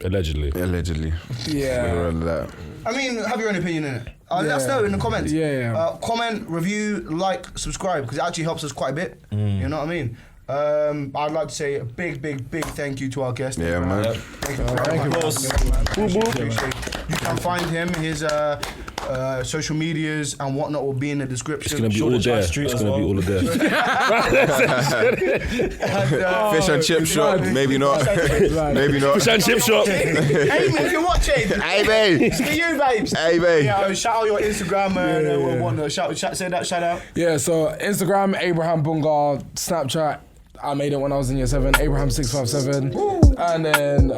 allegedly. Allegedly. Yeah. We were on that. I mean, have your own opinion in it. Let us know in the comments. Yeah. Comment, review, like, subscribe, because it actually helps us quite a bit. You know what I mean? I'd like to say a big thank you to our guest. Yeah, man. Thank you for appreciate it. You can find him, his social medias and whatnot will be in the description. It's gonna be all there. It's gonna be all there. Fish and chip shop, maybe not. Maybe not. Fish and chip shop. Amy, if you're watching. Hey, babe. It's for you, babes. Hey, babe. Yeah, shout out your Instagram and whatnot. Say that shout out. Yeah, so Instagram, Abraham Bunga, Snapchat, I made it when I was in year 7, Abraham657. And then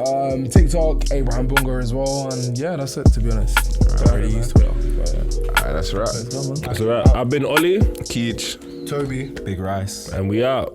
TikTok, Abraham Bunga as well. And yeah, that's it, to be honest. I already use Twitter. Alright, that's right. That's all right. I've been Ollie. Keach. Toby. Big Rice. And we out.